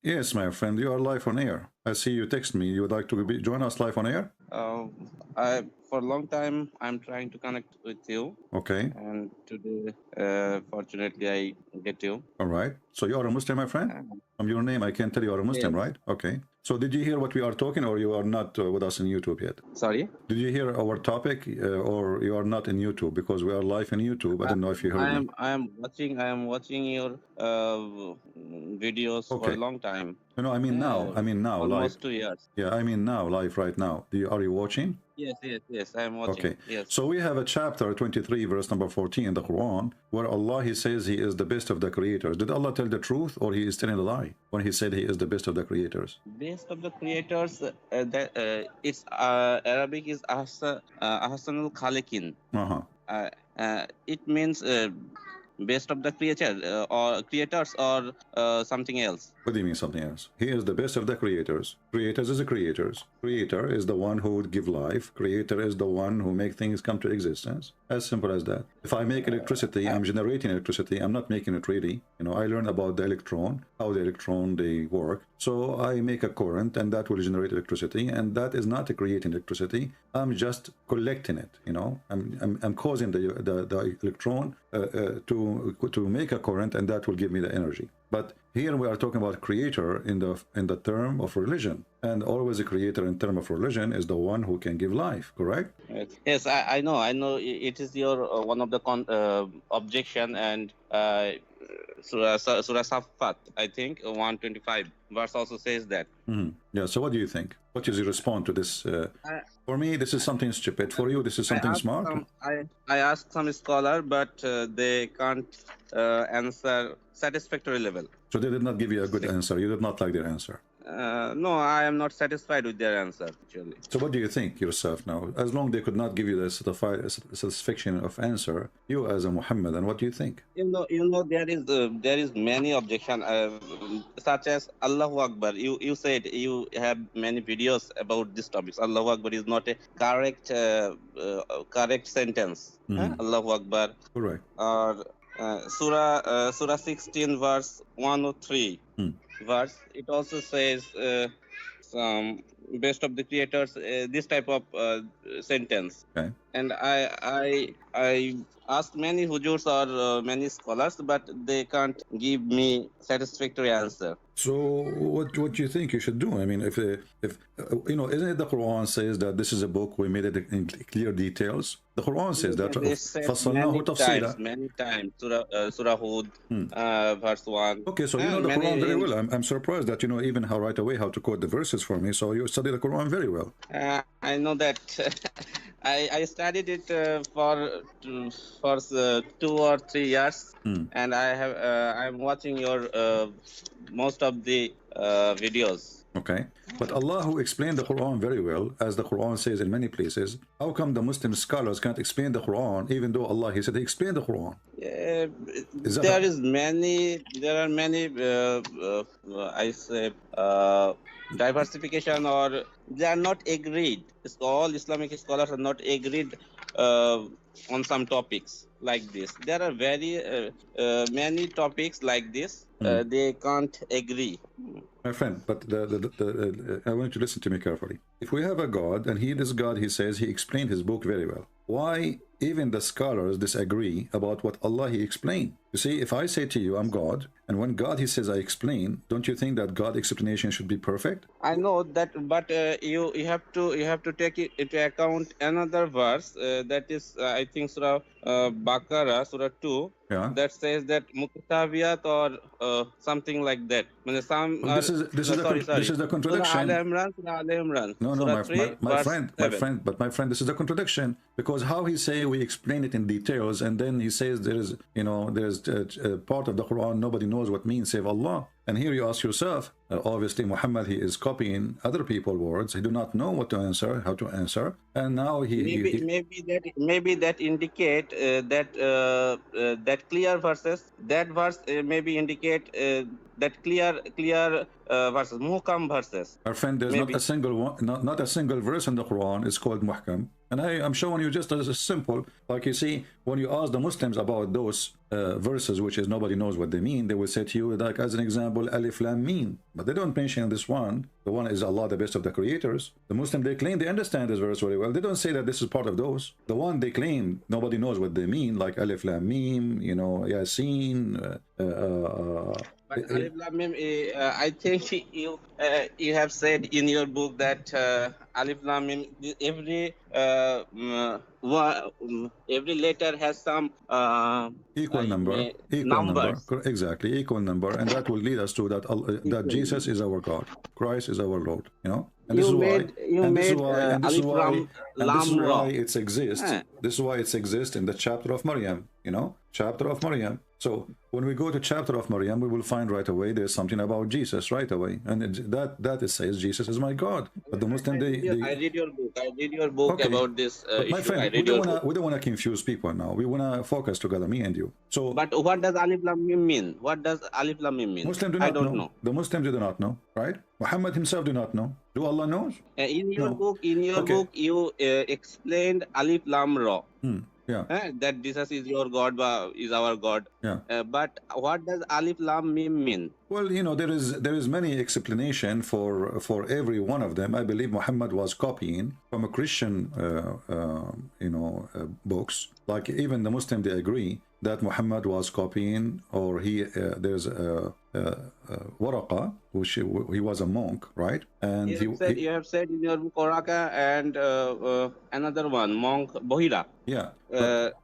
Yes, my friend, you are live on air. I see you text me. You would like to join us live on air? For a long time, I'm trying to connect with you, Okay. and today, fortunately, I get you. All right. So you are a Muslim, my friend? Uh, From your name, I can tell you are a Muslim, yes. right? Okay. So did you hear what we are talking, or you are not with us in YouTube yet? Sorry. Did you hear our topic, or you are not in YouTube? Because we are live in YouTube. I I, don't know if you heard me. I am watching your videos for a Okay. long time. No, I mean now. I mean now, live. Almost 2 years. Yeah, I mean now, live right now. Are you watching? Yes. I am watching. Okay, Yes. so we have a chapter 23, verse number 14 in the Quran, where Allah, he says he is the best of the creators. Did Allah tell the truth, or he is telling a lie when he said he is the best of the creators? Best of the creators, it's Arabic is Ahsanul Khaliqin. It means best of the creature or creators or something else. What do you mean something else? He is the best of the creators. Creators is the creators. Creator is the one who would give life. Creator is the one who make things come to existence. As simple as that. If I make electricity, I'm generating electricity. I'm not making it really. You know, I learn about the electron, how the electron they work. So I make a current, and that will generate electricity. And that is not creating electricity. I'm just collecting it. You know, I'm causing the electron to make a current, and that will give me the energy. But here we are talking about creator in the term of religion, and always a creator in term of religion is the one who can give life. Correct? Yes, I know. It is your one of the objection, and Surah Safat, I think 125 verse also says that. Yeah. So what do you think? What is your response to this? For me, this is something stupid. For you, this is something smart. I asked some scholar, but they can't answer satisfactory level. So they did not give you a good answer. You did not like their answer. No, I am not satisfied with their answer, actually. So what do you think yourself now? As long they could not give you the satisfaction of answer, you as a Muhammadan, what do you think? You know, there is many objection, such as Allahu Akbar. You said you have many videos about this topics. Allahu Akbar is not a correct sentence. Allahu Akbar. Correct. Or Surah 16 verse 103 verse. It also says some best of the creators, this type of sentence. Okay. And I asked many hujurs or many scholars, but they can't give me satisfactory answer. So what do you think you should do? I mean, if you know, isn't it the Quran says that this is a book we made it in clear details? The Quran says that. Many times. Surah Hud, verse 1. Okay, so you know the Quran very well. I'm surprised that you know even how right away how to quote the verses for me. So you study the Quran very well. I know that. I studied it for 2 or 3 years, and I'm watching your most of the videos. Okay, but Allah who explained the Quran very well, as the Quran says in many places, how come the Muslim scholars can't explain the Quran even though Allah, he said he explained the Quran? There are many I say diversification, or they are not agreed. All Islamic scholars are not agreed on some topics like this. There are very many topics like this. They can't agree. My friend, but I want you to listen to me carefully. If we have a God, and this God, he says he explained his book very well, why even the scholars disagree about what Allah he explained? You see, if I say to you, I'm God, and when God he says I explain, don't you think that God's explanation should be perfect? I know that, but you have to take it into account another verse that is I think Surah Baqarah, Surah 2. Yeah. That says that muqtawiyat or something like that. This is the contradiction. My friend, this is the contradiction, because how he say we explain it in details, and then he says there's a part of the Quran nobody knows what means save Allah. And here you ask yourself, obviously Muhammad, he is copying other people's words. He do not know what to answer, how to answer, and now maybe that indicate that clear verses. That verse maybe indicate that clear verses, muhkam verses. Our friend, there's not a single one, not a single verse in the Quran is called muhkam. And I'm showing you just as a simple, like you see, when you ask the Muslims about those verses, which is nobody knows what they mean, they will say to you, like as an example, Alif Lam Mim. But they don't mention this one. The one is Allah, the best of the creators. The Muslim, they claim they understand this verse very well. They don't say that this is part of those. The one they claim nobody knows what they mean, like Alif Lam Mim, you know, Yasin. But Alif Lam Mim, I think you have said in your book that Alif Lam Mim, every letter has some equal number, exactly, equal number, and that will lead us to that that Jesus is our God, Christ is our Lord, you know. And this is why it exists. This is why it exists in the chapter of Maryam, you know, chapter of Maryam. So when we go to chapter of Maryam, we will find right away there's something about Jesus right away, and it says Jesus is my God. But the Muslim, I read your book. I read your book okay. about this issue. My friend, we don't want to confuse people now. We want to focus together, me and you. So, but what does Alif Lam Mim mean? What does Alif Lam Mim mean? Muslims do not know. The Muslims do not know, right? Muhammad himself do not know. Do Allah knows? In your book, you explained Alif Lam Ra. Yeah. That Jesus is your God, is our God. Yeah. But what does Alif Lam Mim mean? Well, you know, there is many explanation for every one of them. I believe Muhammad was copying from a Christian, books. Like even the Muslim, they agree that Muhammad was copying, or there's Waraqa, which he was a monk, right? And you have said in your book Waraqa and another one, monk Bohira. Yeah,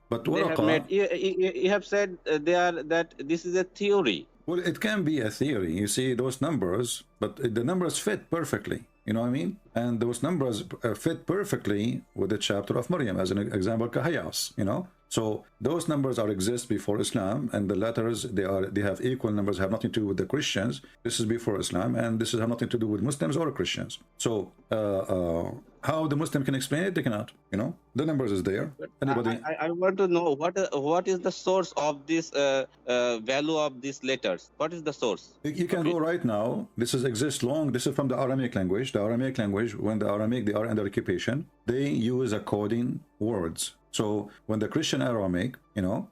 but Waraqa, you have said that this is a theory. Well, it can be a theory. You see those numbers, but the numbers fit perfectly. You know what I mean? And those numbers fit perfectly with the chapter of Maryam, as an example, Kahayas, you know? So those numbers exist before Islam, and the letters, they have equal numbers, have nothing to do with the Christians. This is before Islam, and this have nothing to do with Muslims or Christians. So how the Muslim can explain it? They cannot, you know? The numbers is there. Anybody? I want to know what is the source of this value of these letters? What is the source? You can go right now. This exists long. This is from the Aramaic language. The Aramaic language, when the Aramaic, they are under occupation, they use coding words. So when the Christian Aramaic, you know,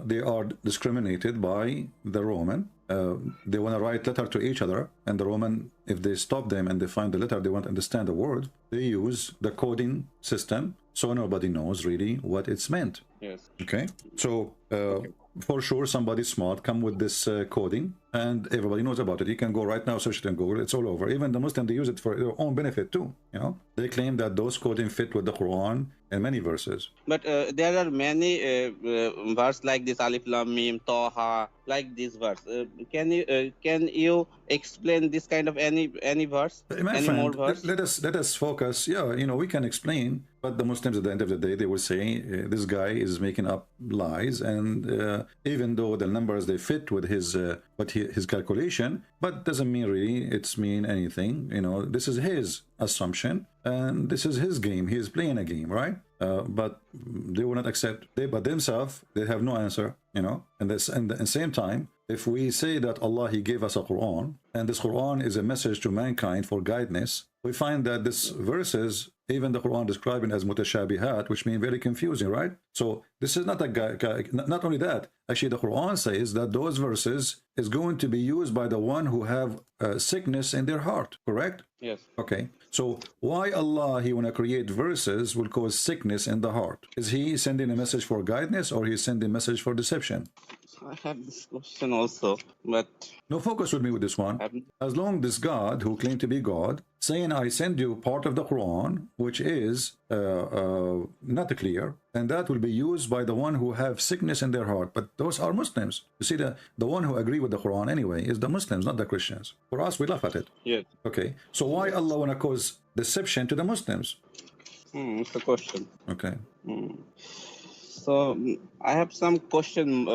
they are discriminated by the Roman. They want to write letter to each other, and the Roman, if they stop them and they find the letter, they want to understand the word, they use the coding system, so nobody knows really what it's meant. Yes. Okay. So for sure, somebody smart come with this coding, and everybody knows about it. You can go right now, search it in Google. It's all over. Even the Muslims, they use it for their own benefit too. You know, they claim that those coding fit with the Quran and many verses. But there are many verses like this, Alif Lam Mim, Taha, like this verse. Can you explain this kind of any verse? My any friend, more verse? Let us focus. Yeah, you know, we can explain, but the Muslims at the end of the day, they will say this guy is making up lies, and even though the numbers they fit with his calculation, but doesn't mean really it's mean anything. You know, this is his assumption, and this is his game. He is playing a game, right? But they will not accept. But themselves, they have no answer. You know, and at the same time, if we say that Allah, He gave us a Quran, and this Quran is a message to mankind for guidance, we find that this verses, even the Quran describing as mutashabihat, which mean very confusing, right? So this is not a guy. Not only that, actually the Quran says that those verses is going to be used by the one who have sickness in their heart, correct? Yes. Okay. So why Allah, He want to create verses will cause sickness in the heart? Is He sending a message for guidance, or He's sending a message for deception? I have this question also, but no, focus with me with this one. As long this God who claimed to be God saying I send you part of the Quran which is not clear, and that will be used by the one who have sickness in their heart, but those are Muslims. You see, the one who agree with the Quran anyway is the Muslims, not the Christians. For us, we laugh at it. Yes. Okay, so why Allah want to cause deception to the Muslims? It's a question. Okay. So I have some question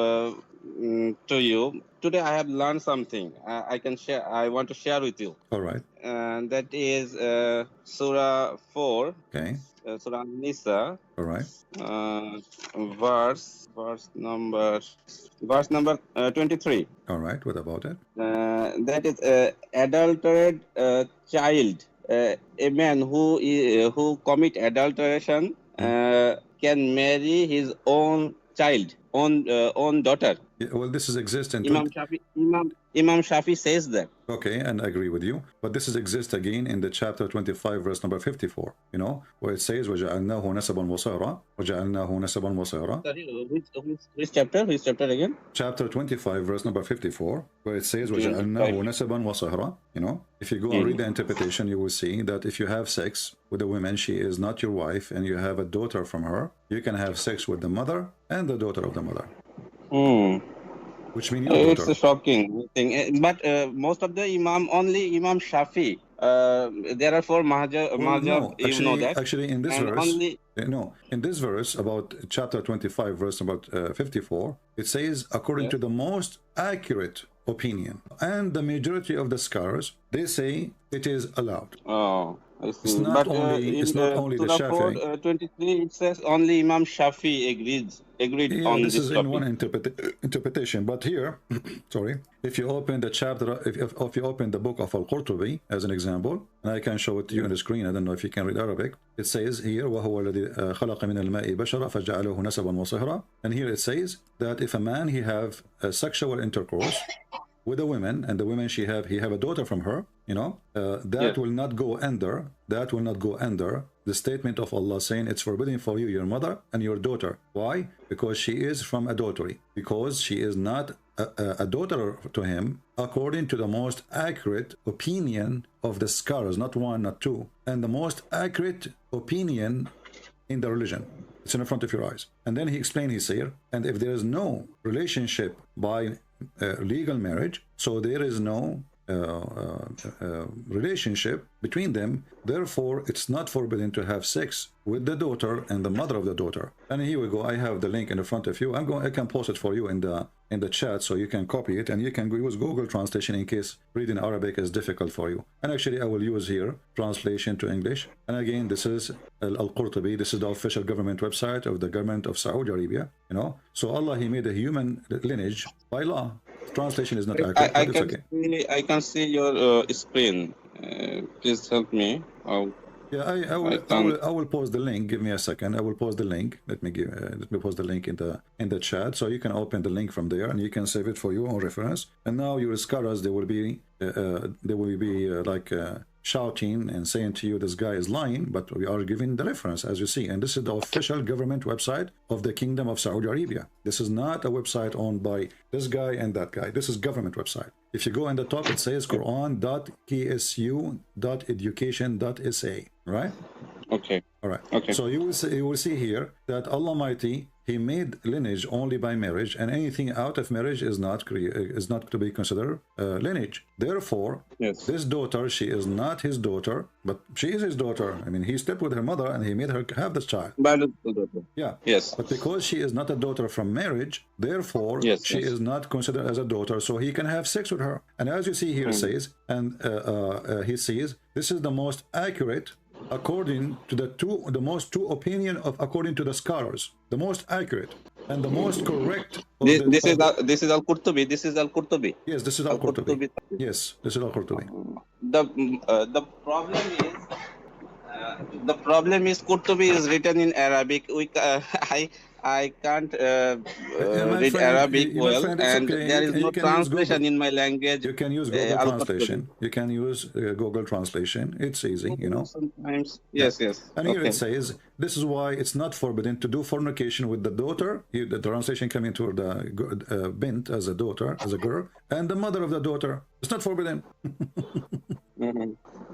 to you. Today I have learned something. I can share. I want to share with you. All right. And that is Surah 4. Okay. Surah Nisa. All right. Verse number 23. All right. What about it? That is adulterated child. A man who commit adulteration can marry his own child, own daughter. Yeah, well, this is exist in Imam Shafi says that. Okay, and I agree with you. But this is exist again in the chapter 25, verse number 54, you know, where it says, وَجَعَلْنَاهُ نَسَبًا وَصَهْرًا وَجَعَلْنَاهُ نَسَبًا وَصَهْرًا. Sorry, which chapter? Which chapter again? Chapter 25, verse number 54, where it says, وَجَعَلْنَاهُ نَسَبًا وَصَهْرًا. You know, if you go and read the interpretation, you will see that if you have sex with a woman, she is not your wife, and you have a daughter from her, you can have sex with the mother and the daughter of the mother. Which means your daughter. It's a shocking thing. But most of the only Imam Shafi. There are four Mahjab, No, actually, you know that. Actually, in this and verse, only... no, in this verse about chapter 25, verse about 54, it says, according to the most accurate opinion, and the majority of the scholars, they say it is allowed. Oh, I see. It's not only the Shafi. 23, it says only Imam Shafi agreed on this is topic. in one interpretation, but here, sorry, if you open the chapter, if you open the book of Al-Qurtubi as an example, and I can show it to you on the screen, I don't know if you can read Arabic, it says here, وَهُوَ الَّذِي خَلَقَ مِنَ الْمَاءِ بَشَرًا فَجَعَلَهُ نَسَبًا وَصِهْرًا, and here it says that if a man, he have a sexual intercourse with a woman, and the woman he have a daughter from her, you know, that will not go under the statement of Allah saying it's forbidden for you, your mother and your daughter. Why? Because she is from adultery, because she is not a daughter to him, according to the most accurate opinion of the scholars, not one, not two, and the most accurate opinion in the religion. It's in front of your eyes. And then he explained, he said, and if there is no relationship by legal marriage, so there is no relationship between them, therefore it's not forbidden to have sex with the daughter and the mother of the daughter. And here we go, I have the link in the front of you. I can post it for you in the chat, so you can copy it, and you can use Google translation in case reading Arabic is difficult for you. And actually I will use here translation to English. And again, this is Al-Qurtubi, this is the official government website of the government of Saudi Arabia, you know. So Allah, he made a human lineage by law. Translation is not accurate. I can see your screen. Please help me. Yeah, I will post the link. Give me a second. I will post the link. Let me post the link in the chat, so you can open the link from there and you can save it for your own reference. And now your scholars, they will be shouting and saying to you, this guy is lying, but we are giving the reference, as you see. And this is the official government website of the Kingdom of Saudi Arabia. This is not a website owned by this guy and that guy. This is government website. If you go in the top, it says Quran.ksu.education.sa, right? Okay. All right. Okay. So you will see here that Allah Almighty, he made lineage only by marriage, and anything out of marriage is not to be considered lineage. Therefore, this daughter, she is not his daughter, but she is his daughter. I mean, he slept with her mother and he made her have this child. Yeah. Yes. But because she is not a daughter from marriage, therefore she is not considered as a daughter, so he can have sex with her. And as you see here, it says, and he says, this is the most accurate according to the most two opinion of according to the scholars, the most accurate and the most correct. This is Al-Qurtubi. This is Al-Qurtubi. Yes, this is Al-Qurtubi. Yes, this is Al-Qurtubi. The problem is Qurtubi is written in Arabic. I can't read Arabic well, and there is no translation in my language. You can use Google translation. You can use Google translation. It's easy, you know. Sometimes, yes. And here it says, this is why it's not forbidden to do fornication with the daughter. The translation coming to the bint as a daughter, as a girl, and the mother of the daughter. It's not forbidden.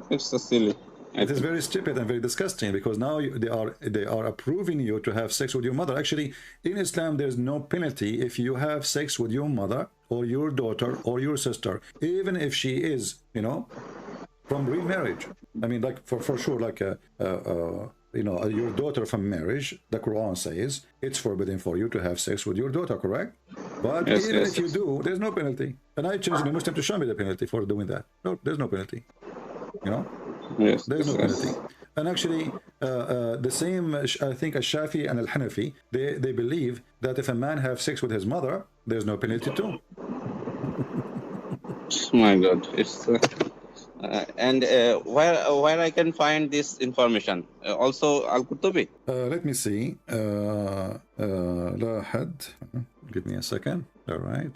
It's so silly. It is very stupid and very disgusting, because now they are approving you to have sex with your mother. Actually, in Islam, there's no penalty if you have sex with your mother or your daughter or your sister, even if she is, you know, from remarriage. I mean, like for sure, like you know, your daughter from marriage, the Quran says it's forbidden for you to have sex with your daughter, correct? But even if you do, there's no penalty. And I challenge the Muslim to show me the penalty for doing that. No, there's no penalty. You know. Yes, there's no penalty. And actually, the same, I think, as Shafi and Al-Hanafi, they believe that if a man have sex with his mother, there's no penalty too. My God, it's And where I can find this information? Also Al-Qurtubi. Let me see. لا حد. Give me a second. All right.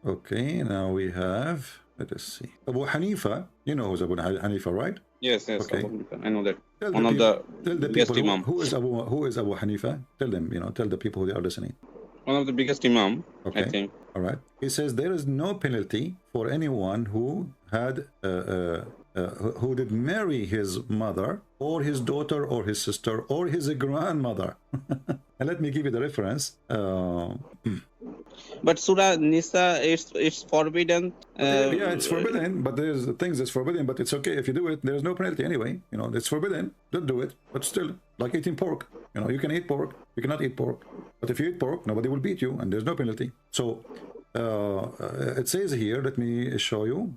Okay, now we have, let us see. Abu Hanifa, you know who's Abu Hanifa, right? Yes, Okay. I know that. Tell One of tell the the biggest people imam. who is Abu Hanifa. Tell them, tell the people who are listening. One of the biggest imam, Okay. I think. All right. He says there is no penalty for anyone who had who did marry his mother or his daughter or his sister or his grandmother. And let me give you the reference. But Surah Nisa, it's forbidden. Yeah, it's forbidden, but there's things that's forbidden, but it's okay if you do it. There's no penalty anyway. It's forbidden. Don't do it. But still, like eating pork. You can eat pork. You cannot eat pork. But if you eat pork, nobody will beat you, and there's no penalty. So it says here. Let me show you.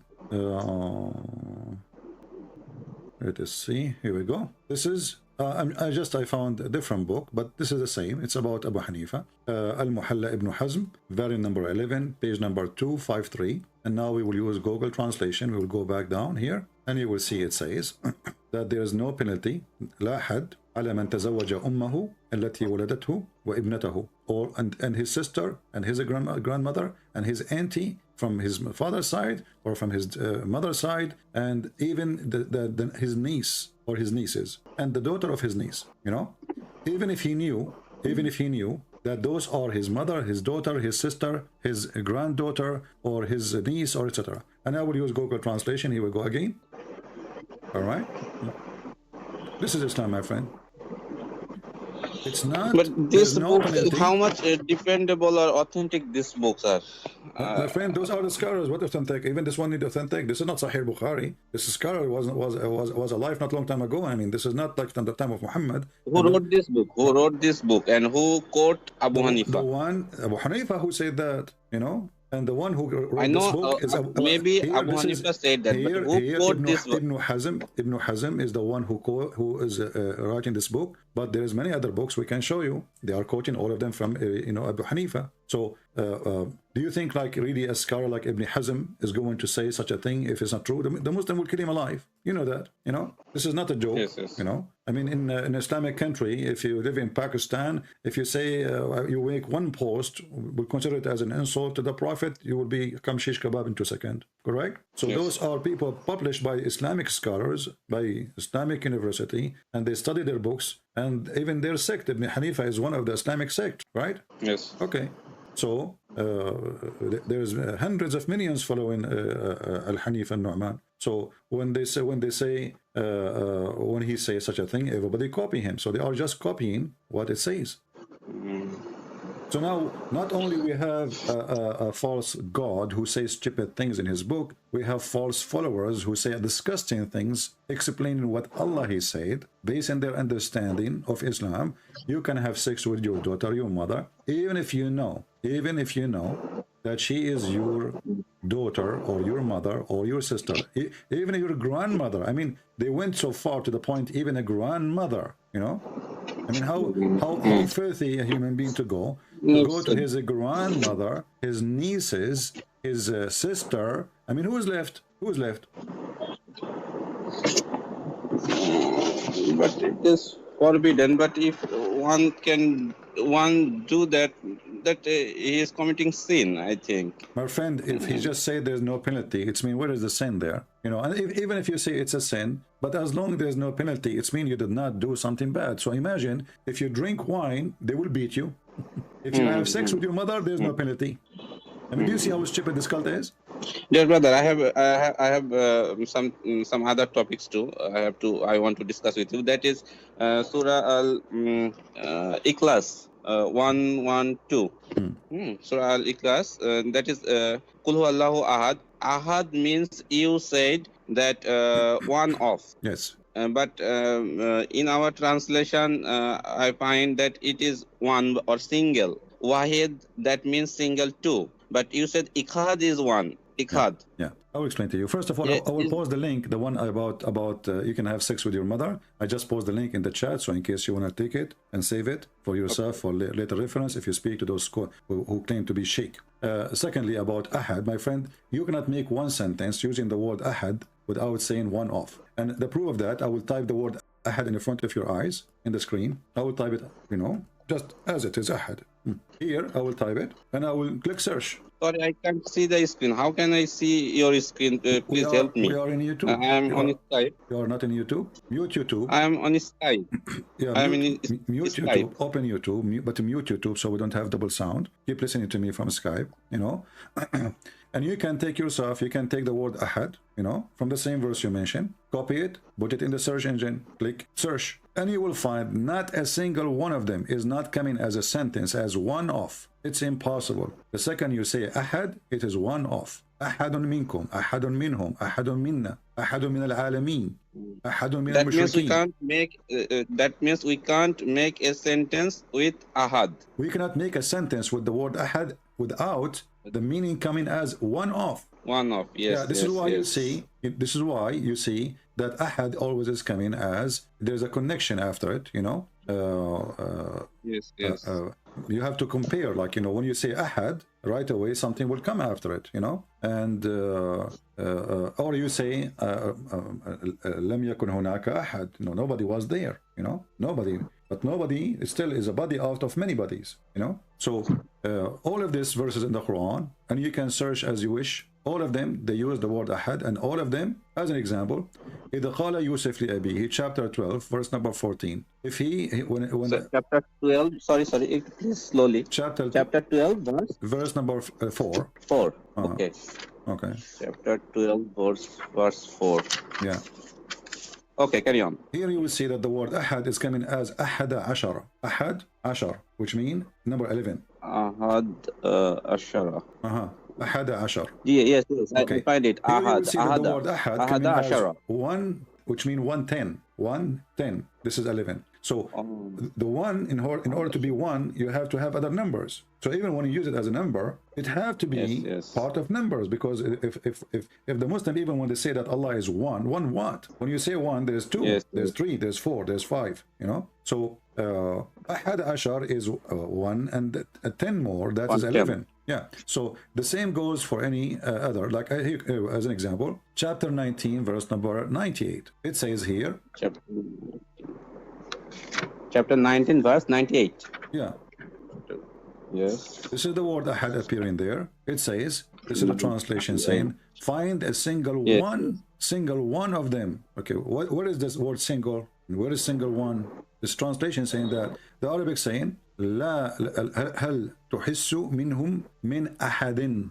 Let us see. Here we go. This is. I found a different book, but this is the same. It's about Abu Hanifa. Al-Muhalla ibn Hazm, variant number 11, page number 253. And now we will use Google translation. We will go back down here, and you will see it says that there is no penalty. لا حد على من تزوج أمه التي ولدته وابنته, and his sister and his grandmother and his auntie from his father's side or from his mother's side, and even his niece or his nieces and the daughter of his niece. Even if he knew that those are his mother, his daughter, his sister, his granddaughter, or his niece, or etc. And I will use Google translation. Here we go again. All right. This is Islam, my friend. It's not. But this no book, penalty. how much dependable or authentic these books are? My friend, those are the scholars. What authentic? Even this one need authentic. This is not Sahih Bukhari. This scholar was alive not long time ago. I mean, this is not like from the time of Muhammad. Who wrote this book? Who wrote this book? And who quote Abu Hanifa? The one Abu Hanifa who said that, and the one who wrote I know, this book is maybe Abu Hanifa said that, but who quote this book? Ibn Hazm is the one who is writing this book, but there is many other books we can show you. They are quoting all of them from Abu Hanifa. So do you think like really a scholar like Ibn Hazm is going to say such a thing if it's not true? The Muslim will kill him alive. You know that. This is not a joke. Yes. I mean, in an Islamic country, if you live in Pakistan, if you say you make one post, we'll consider it as an insult to the Prophet, you will become shish kebab in 2 seconds. Correct? So Yes. those are people published by Islamic scholars, by Islamic university, and they study their books, and even their sect, Ibn Hanifa, is one of the Islamic sect, right? Yes. Okay. So there's hundreds of millions following Al-Hanif and Nu'man. So when he says such a thing, everybody copy him. So they are just copying what it says. So now, not only we have a false God who says stupid things in his book, we have false followers who say disgusting things, explaining what Allah he said, based on their understanding of Islam. You can have sex with your daughter, your mother, even if you know that she is your daughter or your mother or your sister, even your grandmother. I mean, they went so far to the point, even a grandmother, I mean, how filthy a human being to go to his grandmother, his nieces, his sister. I mean, who is left? But it is forbidden. But if one do that he is committing sin, I think. My friend, if he just say there's no penalty, it's mean where is the sin there? And even if you say it's a sin, but as long as there's no penalty, it's mean you did not do something bad. So imagine if you drink wine, they will beat you. If you have sex with your mother, there's no penalty. I mean, do you see how stupid this cult is? Dear brother, I have some other topics too. I want to discuss with you. That is Surah Al-Ikhlas 112. Surah Al-Ikhlas. That is Qul huwallahu ahad. Ahad means you said that one of. Yes. But in our translation, I find that it is one or single. Wahid, that means single two. But you said Ikhad is one. Ikhad. Yeah. I will explain to you. First of all, I will post the link, the one about you can have sex with your mother. I just post the link in the chat, so in case you want to take it and save it for yourself for later reference if you speak to those who claim to be sheikh. Secondly, about ahad, my friend, you cannot make one sentence using the word ahad without saying one of. And the proof of that, I will type the word ahad in the front of your eyes in the screen. I will type it, you know, just as it is, ahad. Here, I will type it, and I will click search. Sorry, I can't see the screen. How can I see your screen? Please help me. We are in YouTube. I am on Skype. You are not in YouTube? Mute YouTube. I am on Skype. Yeah, I am in mute Skype. YouTube. Open YouTube, but mute YouTube so we don't have double sound. Keep listening to me from Skype, you know. And you can take yourself, you can take the word ahad, you know, from the same verse you mentioned, copy it, put it in the search engine, click search, and you will find not a single one of them is not coming as a sentence, as one of. It's impossible. The second you say ahad, it is one of. Ahadun minkum, ahadun minhum, ahadun minna, ahadun min al-alamin, ahadun min al-mushrikeen. That means we can't make a sentence with ahad. We cannot make a sentence with the word ahad without the meaning coming as one of. One of, yes. Yeah, this is why you see. This is why you see that ahad always is coming as there's a connection after it. You know. Yes. You have to compare, like, you know, when you say ahad, right away something will come after it, you know, and or you say lam yakun hunaka ahad. No, nobody was there, you know, nobody. But nobody still is a body out of many bodies, you know. So all of these verses in the Quran, and you can search as you wish. All of them, they use the word ahad, and all of them, as an example, إِذَا قَالَ يُوسُف لِأَبِيهِ, chapter 12, verse number 14. If when so, chapter 12, sorry, please slowly. Chapter 12, verse number 4. 4, okay. Okay. Chapter 12, verse 4. Yeah. Okay, carry on. Here you will see that the word ahad is coming as ahada ashara. Ahad ashar, which means number 11. Ahad ashara. Ahada ashar. Yes, okay. I find it. Here you will see that the word ahad ashara. 1, which means 110. 110. This is 11. So the one, in order to be one, you have to have other numbers. So even when you use it as a number, it have to be part of numbers, because if the Muslim, even when they say that Allah is one what? When you say one, there's 2, there's 3, there's 4, there's 5, you know. So ahad ashar is 1, and 10 more, that is 11. Yeah, so the same goes for any other, like as an example, chapter 19, verse number 98. It says here, chapter 19, verse 98. Yeah. Yes. This is the word ahad appearing there. It says, this is the translation saying, find a single one of them. Okay, what is this word single? Where is single one? This translation saying that the Arabic saying, لا هل تحس منهم من أحد.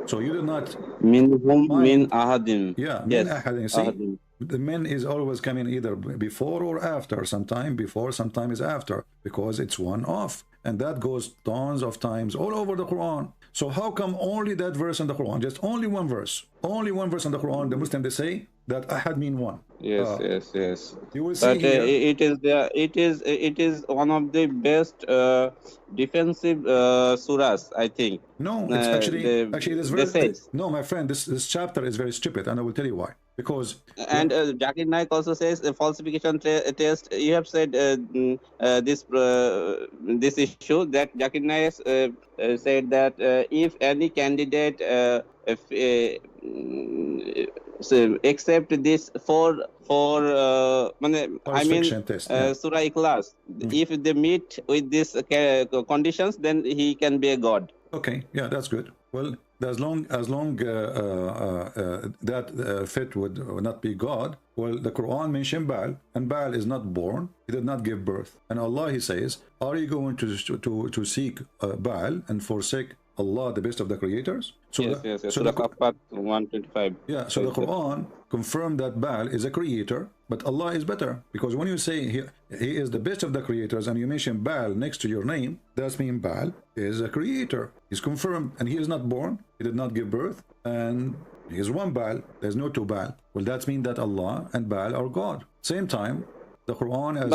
So you do not minhum min ahadin. Yeah, min ahadin. See, the min is always coming either before or after. Sometime before, sometimes after, because it's one off, and that goes tons of times all over the Quran. So how come only that verse in the Quran, just only one verse in the Quran, the Muslim, they say that ahad mean one? Yes. You will see but here, it is one of the best defensive surahs, I think. No, it's actually it is very no, my friend, this chapter is very stupid, and I will tell you why. Because Zakir Naik also says a falsification test. You have said this issue that Zakir Naik said that if any candidate accept this for test, Surah Ikhlas, if they meet with these conditions, then he can be a god. Okay, yeah, that's good. Well, as long that fit would not be God. Well, the Quran mentioned Baal, and Baal is not born. He did not give birth. And Allah, He says, are you going to seek Baal and forsake Allah, the best of the creators? So yes. Surah Qafat 125. Yeah, so the Quran confirmed that Baal is a creator, but Allah is better. Because when you say he is the best of the creators, and you mention Baal next to your name, that means Baal is a creator. He's confirmed, and he is not born. He did not give birth, and he is one Baal. There's no two Baal. Well, that means that Allah and Baal are God. Same time, the Quran has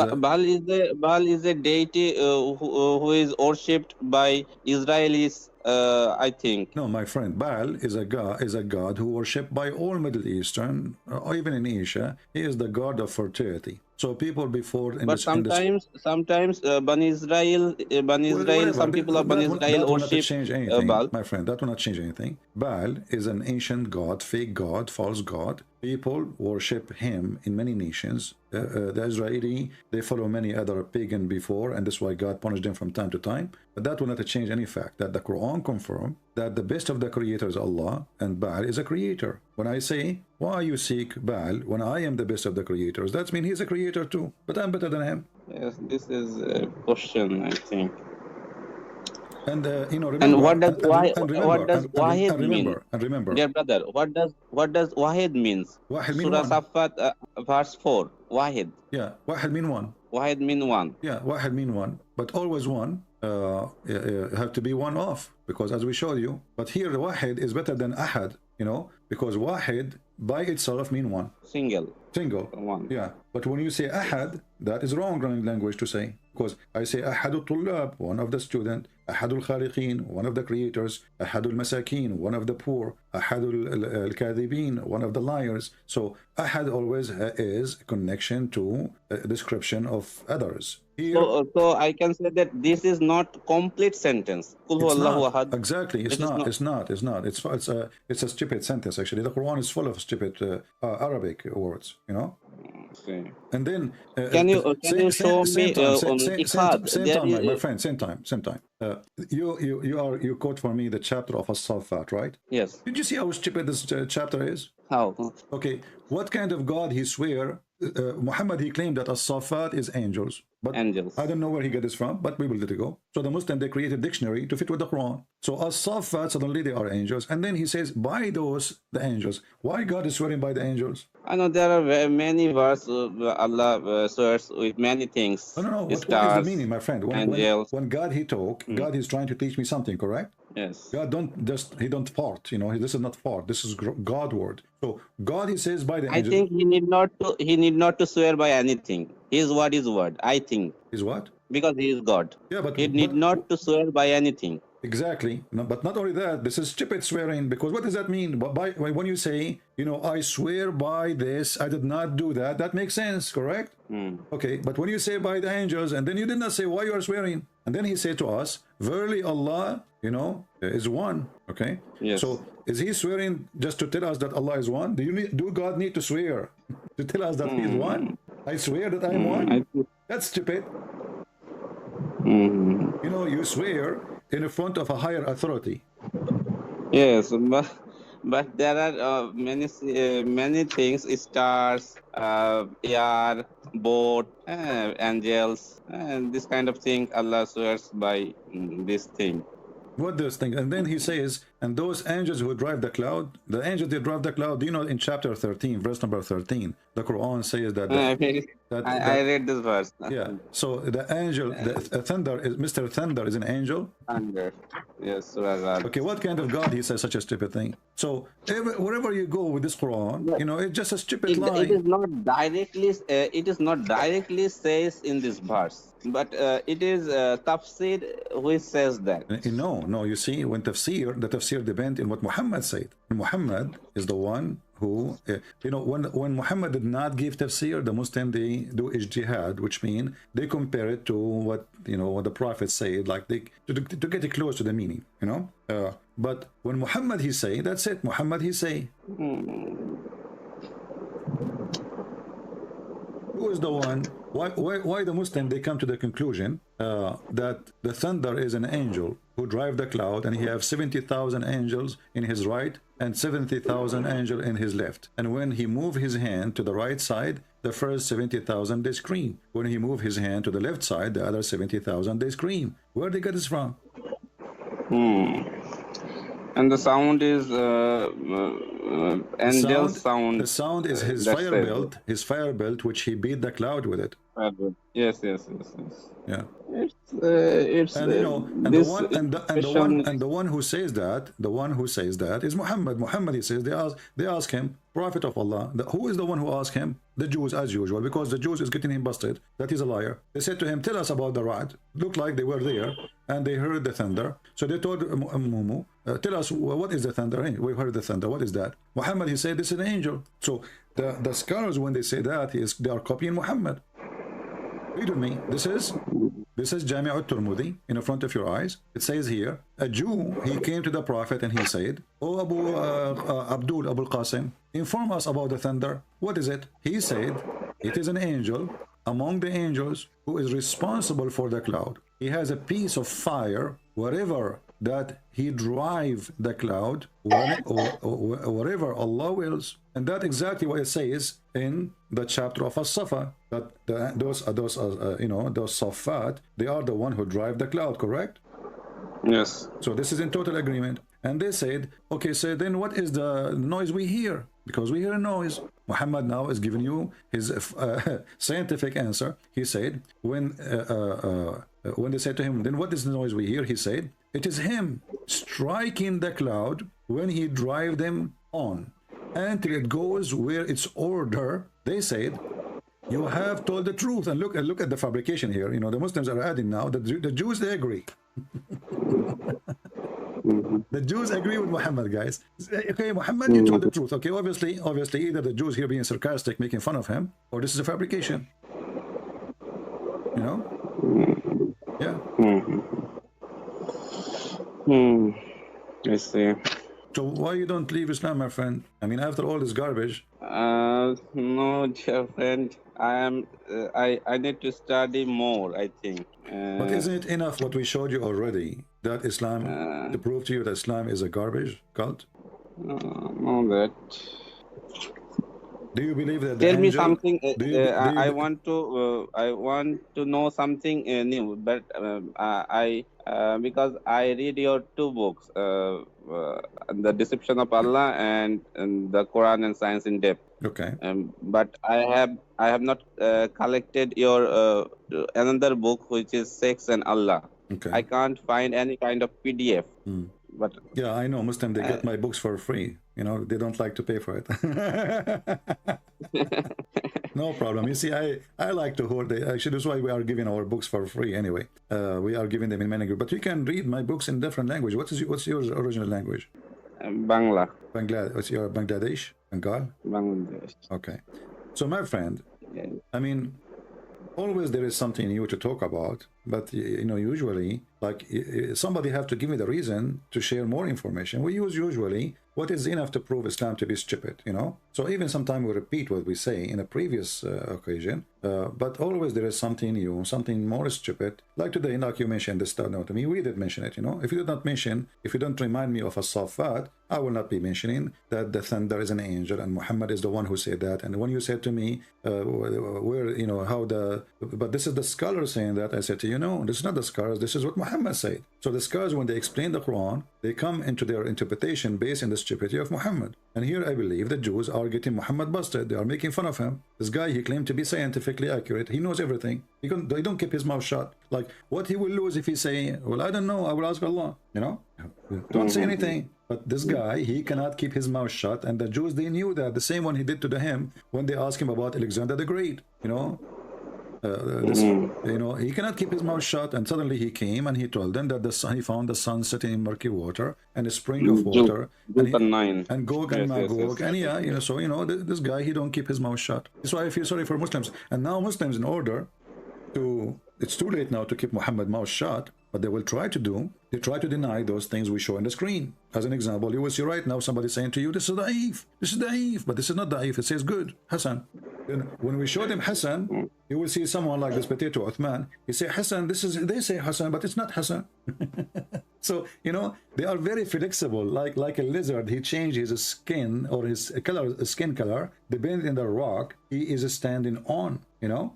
Baal is a deity who is worshipped by Israelis. I think. No, my friend, Baal is a god who worshipped by all Middle Eastern, or even in Asia. He is the god of fertility. So people before in But this, in this sometimes Bani Israel, whatever, some people of Bani Israel that will not worship change anything, Baal. my friend. That will not change anything. Baal is an ancient god, fake god, false god. People worship him in many nations. The Israeli, they follow many other pagan before, and that's why God punished them from time to time. But that will not change any fact that the Quran confirms that the best of the creators is Allah, and Baal is a creator. When I say, why you seek Baal when I am the best of the creators, that means he's a creator too, but I'm better than him. Yes, this is a question, I think. And you know, remember, And what does remember, mean? Dear brother, what does Wahid means? Wahid mean Surah one. Safat, verse 4. Wahid. Yeah, Wahid mean one. Wahid mean one. Yeah, Wahid mean one, but always one. Have to be one off, because as we showed you. But here the Wahid is better than Ahad, you know, because Wahid by itself mean one. Single. One. Yeah, but when you say Ahad, that is wrong language to say, because I say Ahadul Tullab, one of the student, Ahadul Khaliqeen, one of the creators, Ahadul Masakin, one of the poor, Ahadul Al-Kadhibin, one of the liars. So Ahad always is a connection to a description of others. Here, so I can say that this is not complete sentence. It's not. Exactly, it's not. It's a stupid sentence. Actually, the Quran is full of stupid Arabic words. You know. Okay. And then can you show me same time, my friend. Same time. You quote for me the chapter of As-Saffat, right? Yes. Did you see how stupid this chapter is? How? Okay. What kind of God he swear? Muhammad, he claimed that As-Saffat is angels. But angels. I don't know where he got this from, but we will let it go. So the Muslim, they created a dictionary to fit with the Quran. So As-Saffat, suddenly they are angels. And then he says, by those, the angels. Why God is swearing by the angels? I know there are many verses Allah swears with many things. No. What is the meaning, my friend? When God he talk, God is trying to teach me something, correct? Yes. God he don't fart, you know. This is not fart. This is God word. So God, he says by the angels. I think he need not to swear by anything. His word is word. I think. His what? Because he is God. Yeah, but he need not to swear by anything. Exactly. No, but not only that, this is stupid swearing, because what does that mean? But when you say, you know, I swear by this, I did not do that, that makes sense, correct? Okay, but when you say by the angels, and then you did not say why you are swearing, and then he said to us, verily Allah, you know, is one. Okay. Yes. So is he swearing just to tell us that Allah is one? Do God need to swear to tell us that he is one? I swear that I am one. That's stupid. You know, you swear in front of a higher authority. Yes, but there are many things: stars, air, boat, angels, and this kind of thing. Allah swears by this thing. What those things? And then he says, and those angels who drive the cloud, the angels they drive the cloud. Do you know in chapter 13, verse number 13, the Quran says that. I read this verse. Yeah. So the angel, the thunder is Mr. Thunder is an angel. Thunder. Yes. Right. Okay. What kind of God he says such a stupid thing? So wherever you go with this Quran, you know, it's just a stupid lie. It is not directly. It is not directly says in this verse, but it is tafsir which says that. No. You see, when the tafsir depends on what Muhammad said. Muhammad is the one who, you know, when Muhammad did not give tafsir, the Muslim, they do ijtihad, which means they compare it to what, you know, what the Prophet said, like they to get it close to the meaning, you know. But when Muhammad he say, that's it. Muhammad he say. Who is the one? Why the Muslim they come to the conclusion that the thunder is an angel who drive the cloud, and he have 70,000 angels in his right and 70,000 angels in his left, and when he move his hand to the right side, the first 70,000 they scream. When he move his hand to the left side, the other 70,000 they scream. Where they get this from? And the sound is angel's sound. The sound is his fire belt, which he beat the cloud with it. Yes. Yeah. It's and you know, and the one who says that, is Muhammad. Muhammad, he says, they ask him, Prophet of Allah, who is the one who asked him? The Jews, as usual, because the Jews is getting him busted that he's a liar. They said to him, tell us about the Ra'd. Looked like they were there and they heard the thunder. So they told Mumu, tell us what is the thunder? Hey, we heard the thunder. What is that? Muhammad, he said, this is an angel. So the scholars, when they say that, they are copying Muhammad. Read with me. This is Jami' al-Tirmidhi in front of your eyes. It says here, a Jew, he came to the Prophet and he said, "Oh Abu al-Qasim, inform us about the thunder. What is it?" He said, "It is an angel among the angels who is responsible for the cloud. He has a piece of fire wherever that he drive the cloud, wherever Allah wills." And that's exactly what it says in the chapter of As-Safa, that those Safat, they are the one who drive the cloud, correct? Yes. So this is in total agreement. And they said, okay, so then what is the noise we hear? Because we hear a noise. Muhammad now is giving you his scientific answer. He said, when they said to him, then what is the noise we hear? He said, it is him striking the cloud when he drive them on until it goes where it's order. They said, you have told the truth. And look at the fabrication here. You know, the Muslims are adding now that the Jews, they agree. The Jews agree with Muhammad, guys. Okay, Muhammad, you told the truth. Okay, obviously, either the Jews here being sarcastic, making fun of him, or this is a fabrication. You know? Yeah. I see. So why you don't leave Islam, my friend? I mean, after all this garbage. No, dear friend. I need to study more, I think. But isn't it enough what we showed you already, that Islam, to prove to you that Islam is a garbage cult? No, that. Do you believe that? Tell me something. I want to know something new, but because I read your two books, The Deception of Allah and the Quran and Science in Depth. Okay. But I have not collected your another book, which is Sex and Allah. Okay. I can't find any kind of PDF. But yeah, I know Muslim, they get my books for free. You know, they don't like to pay for it. No problem. You see, I like to hold it. Actually, that's why we are giving our books for free anyway. We are giving them in many groups. But you can read my books in different language. What's your original language? Bangla. What's your Bangladesh? Bengal? Bangladesh. Okay. So my friend, I mean, always there is something new to talk about, but you know, usually, like, somebody have to give me the reason to share more information. We use usually what is enough to prove Islam to be stupid, you know. So even sometimes we repeat what we say in a previous occasion, but always there is something new, something more stupid. Like today, like you mentioned this stuff. No, to me, we did mention it, you know. If you did not mention, if you don't remind me of a Safat, I will not be mentioning that the thunder is an angel and Muhammad is the one who said that. And when you said to me, where, you know, how but this is the scholars saying that, I said to you, no, this is not the scholars, this is what Muhammad said. So the scholars, when they explain the Quran, they come into their interpretation based on the stupidity of Muhammad. And here I believe the Jews are getting Muhammad busted. They are making fun of him. This guy, he claimed to be scientifically accurate. He knows everything. They don't keep his mouth shut. Like, what he will lose if he say, well, I don't know, I will ask Allah, you know? Don't say anything. But this guy, he cannot keep his mouth shut. And the Jews, they knew that. The same one he did to him when they asked him about Alexander the Great, you know? You know, he cannot keep his mouth shut, and suddenly he came and he told them that he found the sun sitting in murky water and a spring of water, and Gog and Magog, and yeah, you know, so you know, this guy, he don't keep his mouth shut. That's why I feel sorry for Muslims. And now Muslims, in order to, it's too late now to keep Muhammad's mouth shut, but they will try to do, they try to deny those things we show on the screen. As an example, you will see right now somebody saying to you, this is da'if, but this is not da'if, it says good, Hassan. Then when we show them Hassan, you will see someone like this potato Uthman, he say Hassan, they say Hassan, but it's not Hassan. So, you know, they are very flexible, like a lizard. He changes his skin or his skin color, depending on the rock he is standing on, you know.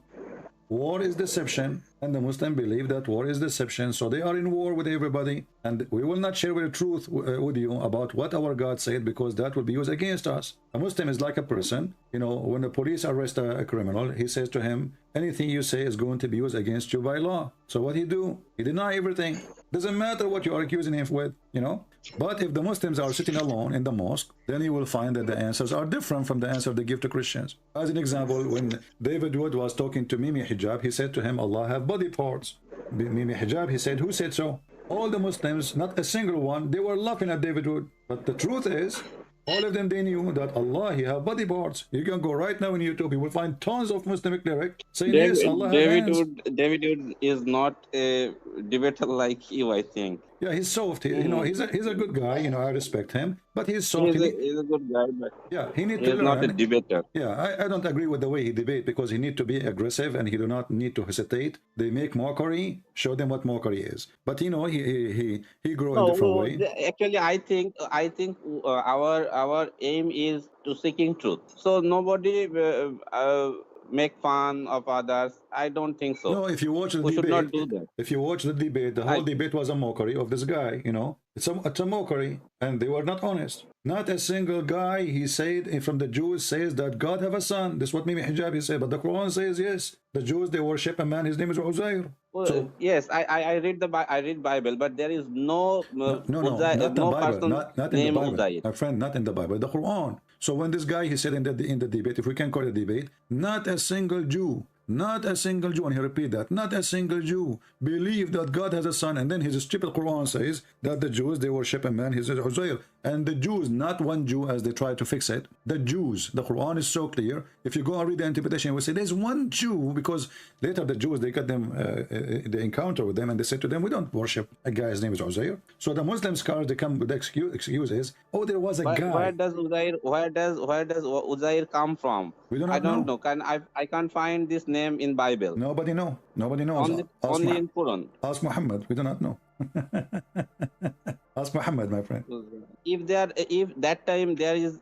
War is deception, and the Muslim believe that war is deception, so they are in war with everybody, and we will not share the truth with you about what our God said, because that will be used against us. A Muslim is like a person, you know, when the police arrest a criminal, he says to him, anything you say is going to be used against you by law. So what he do? He deny everything. Doesn't matter what you are accusing him with, you know. But if the Muslims are sitting alone in the mosque, then you will find that the answers are different from the answer they give to Christians. As an example, when David Wood was talking to Mimi Hijab, he said to him, Allah have body parts. Mimi Hijab, he said, who said so? All the Muslims, not a single one, they were laughing at David Wood. But the truth is, All of them, they knew that Allah, He have body parts. You can go right now on YouTube, you will find tons of Muslim cleric saying, yes, Allah has hands. David Wood is not a debater like you, I think. Yeah, he's soft. You know, he's a good guy. You know, I respect him, but he's soft. He's a good guy, but yeah, he needs to learn. Not a debater. Yeah, I don't agree with the way he debate, because he need to be aggressive and he do not need to hesitate. They make mockery. Show them what mockery is. But you know, he grow in different way. Actually, I think our aim is to seeking truth. So nobody make fun of others. I don't think so. No, if you watch the debate, should not do that. If you watch the debate, the whole debate was a mockery of this guy. You know, it's a mockery, and they were not honest. Not a single guy, he said, from the Jews says that God have a son. This is what Mimi Hijab he said, but the Quran says yes. The Jews, they worship a man. His name is Uzair. Well, so, yes, I read Bible, but there is no not in the Bible. Not in the Bible, Uzair. my friend. Not in the Bible. The Quran. So when this guy, he said in the debate, if we can call it a debate, not a single Jew, and he repeat that, not a single Jew believe that God has a son, and then his stupid Quran says that the Jews, they worship a man, his Uzair. And the Jews, not one Jew as they try to fix it, the Jews, the Quran is so clear. If you go and read the interpretation, we say there's one Jew, because later the Jews, they got them, they encounter with them, and they said to them, we don't worship a guy's name is Uzair. So the Muslim scholars, they come with the excuses, oh, there was a guy. Where does Uzair come from? We do not I don't know. I can't find this name in Bible. Nobody knows. Only in Quran. Ask Muhammad. We do not know. Ask Muhammad, my friend. If that time there is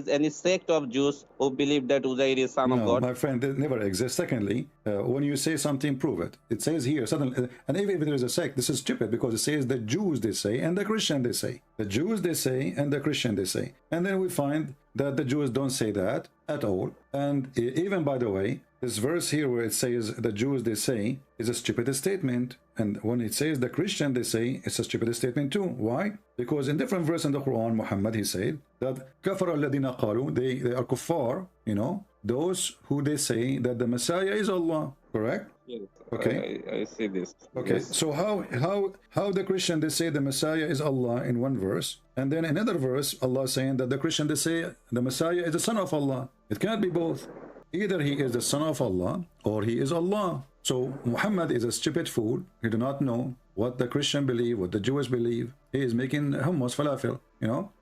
any sect of Jews who believe that Uzair is son of God, my friend, it never exists. Secondly, when you say something, prove it. It says here suddenly, and even if there is a sect, this is stupid, because it says the Jews they say and the Christian they say. The Jews they say and the Christian they say, and then we find that the Jews don't say that at all. And even, by the way, this verse here where it says the Jews they say is a stupid statement, and when it says the Christian they say, it's a stupid statement too. Why? Because in different verse in the Quran, Muhammad, he said that kafara alladhina qalu, they are kuffar, you know, those who they say that the Messiah is Allah. Correct? Yes. Okay. I see this. Okay. Yes. So how the Christian they say the Messiah is Allah in one verse, and then another verse Allah saying that the Christian they say the Messiah is the son of Allah. It cannot be both. Either he is the son of Allah or he is Allah. So Muhammad is a stupid fool. He do not know what the Christian believe, what the Jews believe. He is making hummus falafel, you know.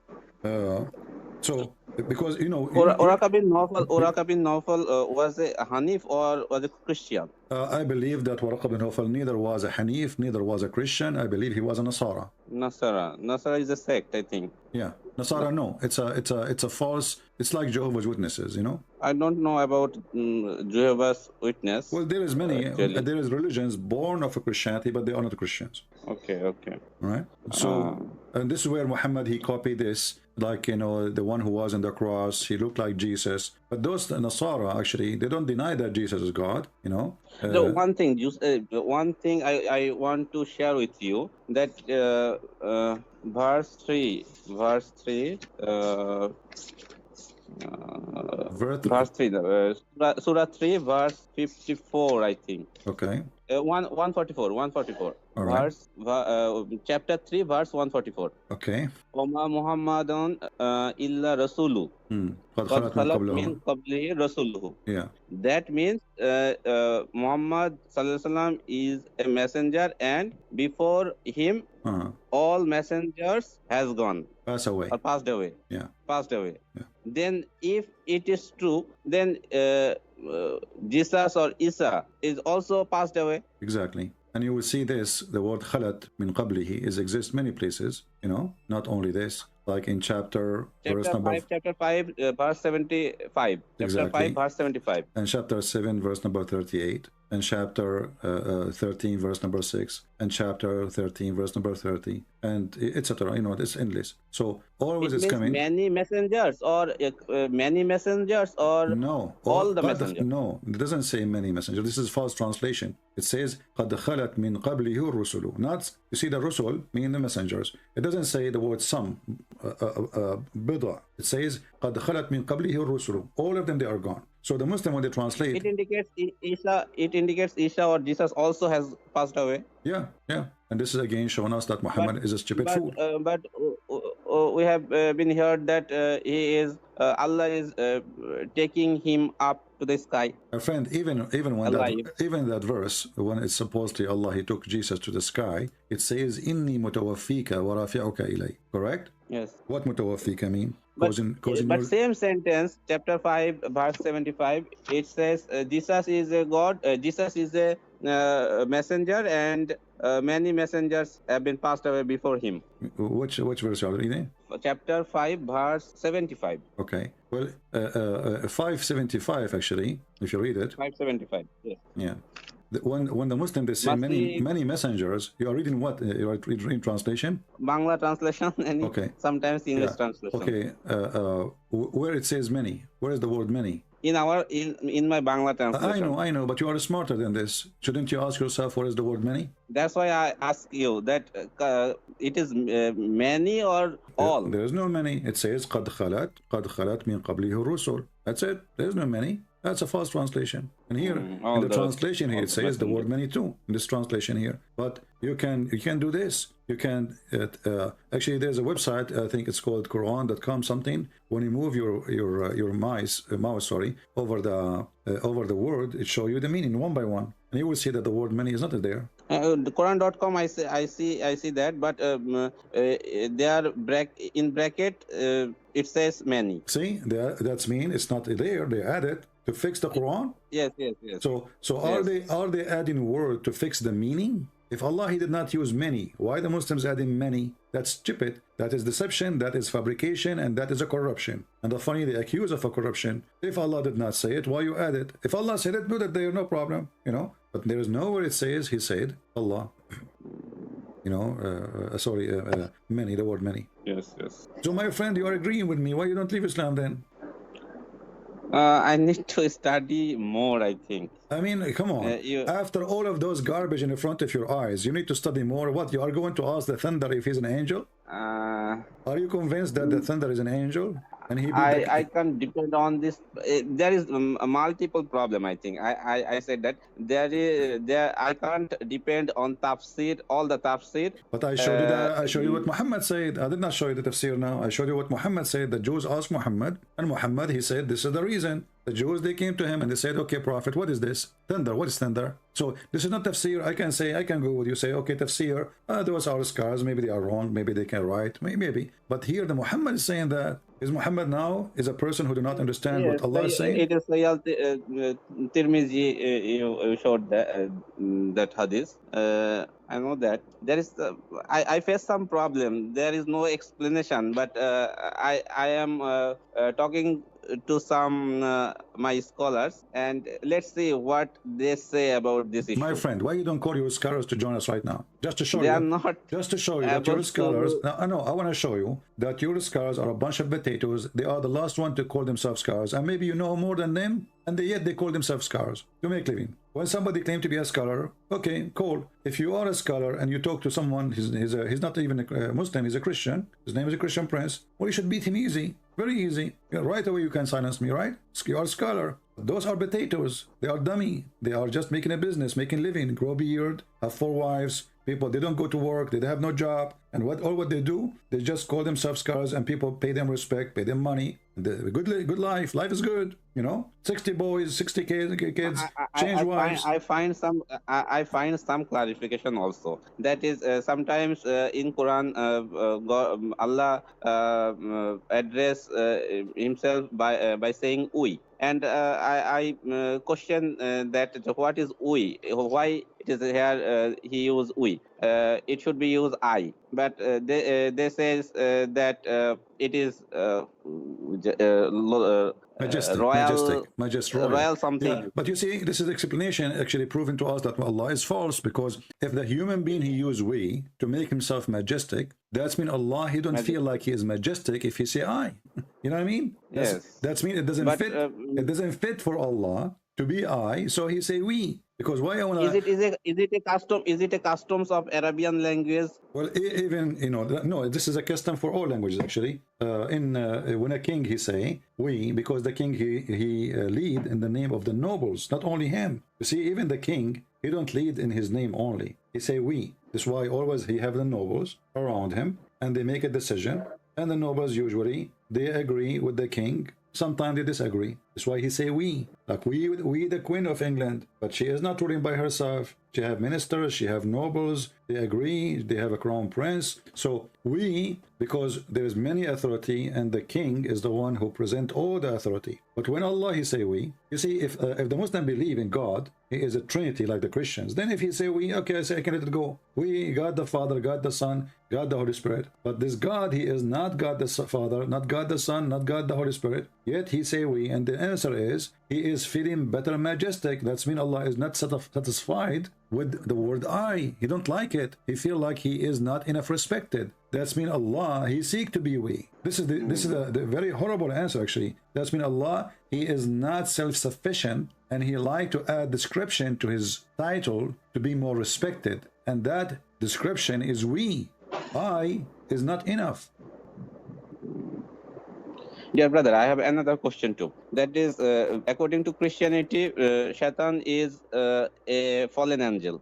So because you know, Uraka bin Nawfal was a Hanif or was a Christian? I believe that Waraq bin Nawfal neither was a Hanif, neither was a Christian. I believe he was a Nasara. Nasara is a sect, I think. Yeah, Nasara, no, it's a false. It's like Jehovah's Witnesses, you know. I don't know about Jehovah's Witness. Well, there is many. There is religions born of a Christianity, but they are not Christians. Okay. All right. So, and this is where Muhammad he copied this. Like, you know, the one who was on the cross, he looked like Jesus. But those Nasara, actually, they don't deny that Jesus is God, you know. One thing I want to share with you, that verse 3, Surah 3, verse 54, I think. Okay. 144. Right. Chapter 3, verse 144. Okay. Oma Muhammadun illa rasulu. Qad khalat min qablihi rasuluhu. Yeah. That means Muhammad sallallahu alaihi wasallam is a messenger, and before him all messengers has gone. Passed away. Yeah. Passed away. Yeah. Then if it is true, then Jesus or Isa is also passed away. Exactly. And you will see this, the word khalat min qablihi exists many places, you know, not only this, like in chapter 5, verse 75. Exactly. Chapter 5, verse 75. And chapter 7, verse number 38. And chapter 13, verse number 6. And chapter 13, verse number 30. And etc. You know, it's endless. So always it's coming. Many messengers or no, all the messengers. No, it doesn't say many messengers. This is false translation. It says قَدْ خَلَتْ مِنْ قَبْلِهِ الرُّسُلُ. Not, you see, the rusul mean the messengers. It doesn't say the word some, bid'a. It says قَدْ خَلَتْ مِنْ قَبْلِهِ الرُّسُلُ. All of them, they are gone. So the Muslim, when they translate, it indicates Isa or Jesus also has passed away. Yeah. And this is again showing us that Muhammad is a stupid fool. But we have been heard that Allah is taking him up to the sky. My friend, even that verse, when it's supposedly Allah, he took Jesus to the sky, it says inni mutawaffika wa rafi'uka ilay. Correct? Yes. What mutawaffika mean? But same sentence, chapter 5, verse 75, it says Jesus is a God, Jesus is a messenger, and many messengers have been passed away before him. Which verse are you reading? Chapter 5, verse 75. Okay. Well, 575 actually, if you read it. 575, yes. Yeah. When the Muslim, they say many messengers, you are reading what? You are reading translation? Bangla translation, and okay. Sometimes English translation. Okay. Where it says many, where is the word many? In my Bangla translation. I know, but you are smarter than this. Shouldn't you ask yourself what is the word many? That's why I ask you that it is many or all. There is no many. It says قد خلت من قبله الرسل. That's it. There is no many. That's a false translation. And here, in the translation here, it says the word many too, in this translation here. But you can do this. You can, actually there's a website, I think it's called Quran.com something. When you move your mouse over the word, it shows you the meaning one by one. And you will see that the word many is not there. The Quran.com, I see that, but they are in bracket, it says many. See, that's mean it's not there. They add it to fix the Quran. Yes. So are they adding word to fix the meaning? If Allah, he did not use many, why the Muslims adding many? That's stupid. That is deception, that is fabrication, and that is a corruption. And the funny, they accuse of a corruption. If Allah did not say it, why you add it? If Allah said it, do that there, no problem, you know. But there is nowhere it says, he said, Allah. You know, many, the word many. Yes. So my friend, you are agreeing with me. Why you don't leave Islam then? I need to study more, I think. I mean, come on. After all of those garbage in the front of your eyes, you need to study more. What, you are going to ask the thunder if he's an angel? Are you convinced that the thunder is an angel? And I can't depend on this. There is a multiple problem, I think. I said that I can't depend on tafsir, all the tafsir. But I showed you that. I showed you what Muhammad said. I did not show you the tafsir now. I showed you what Muhammad said. The Jews asked Muhammad, and Muhammad, he said, this is the reason. The Jews, they came to him and they said, okay, Prophet, what is this? Thunder, what is thunder? So this is not tafsir. I can go with you, say, okay, tafsir, those are scars, maybe they are wrong, maybe they can write, maybe. But here the Muhammad is saying that. Is Muhammad now is a person who do not understand what Allah is saying? It is Tirmizi, you showed that hadith. I know that. There is, I face some problem. There is no explanation, but I am talking to some my scholars, and let's see what they say about this issue. My friend, why you don't call your scholars to join us right now? Just to show they you. Are not just to show you that your scholars. I want to show you that your scholars are a bunch of potatoes. They are the last one to call themselves scholars, and maybe you know more than them, and yet they call themselves scholars to make living. When somebody claims to be a scholar, okay, cool. If you are a scholar and you talk to someone, he's not even a Muslim, he's a Christian. His name is a Christian prince. Well, you should beat him easy, very easy. Right away you can silence me, right? You are a scholar. Those are potatoes. They are dummy. They are just making a business, making living, grow beard, have 4 wives. People, they don't go to work, they have no job, and what they do, they just call themselves scholars, and people pay them respect, pay them money. Good life is good, you know. 60 boys, 60 kids, change wives. I find some clarification also. That is sometimes in Quran, God, Allah address himself by saying we. And I question that what is we? Why it is here he used we? It should be used I. But they says that it is royal something. Yeah. But you see, this is explanation actually proven to us that Allah is false, because if the human being he used we to make himself majestic, that's mean Allah he don't feel like he is majestic if he say I. You know what I mean? That's mean it doesn't fit. It doesn't fit for Allah to be I, so he say we. Because why I wanna... Is it a custom? Is it a customs of Arabian language? Well, even no, this is a custom for all languages actually. When a king he say we, because the king he lead in the name of the nobles, not only him. You see, even the king he don't lead in his name only. He say we. That's why always he have the nobles around him, and they make a decision. And the nobles usually, they agree with the king. Sometimes they disagree. That's why he say we. Like we the Queen of England. But she is not ruling by herself. She have ministers, she have nobles. They agree, they have a crown prince. So we, because there is many authority and the king is the one who present all the authority. But when Allah, he say we. You see, if the Muslim believe in God, he is a trinity like the Christians. Then if he say we, okay, I say I can let it go. We, God the Father, God the Son, God the Holy Spirit. But this God, he is not God the Father, not God the Son, not God the Holy Spirit. Yet he say we, and the answer is he is feeling better majestic. That's mean Allah is not satisfied with the word I. He don't like it. He feel like he is not enough respected. That's mean Allah, he seek to be we. This is the very horrible answer actually. That's mean Allah, he is not self-sufficient and he like to add description to his title to be more respected. And that description is we. I is not enough. Dear brother, I have another question too. That is, according to Christianity, Shaitan is a fallen angel.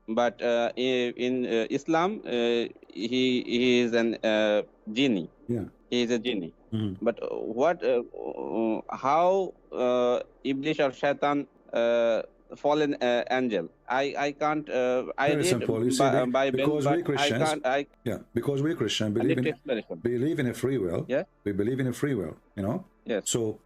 But in Islam, he is an genie. Yeah. He is a genie. But how Iblis or Shaitan fallen angel? I can't. I Very read simple. You see, Bible, because but we Christians, yeah, because we Christians believe in a free will. Yeah, we believe in a free will. You know. Yes. So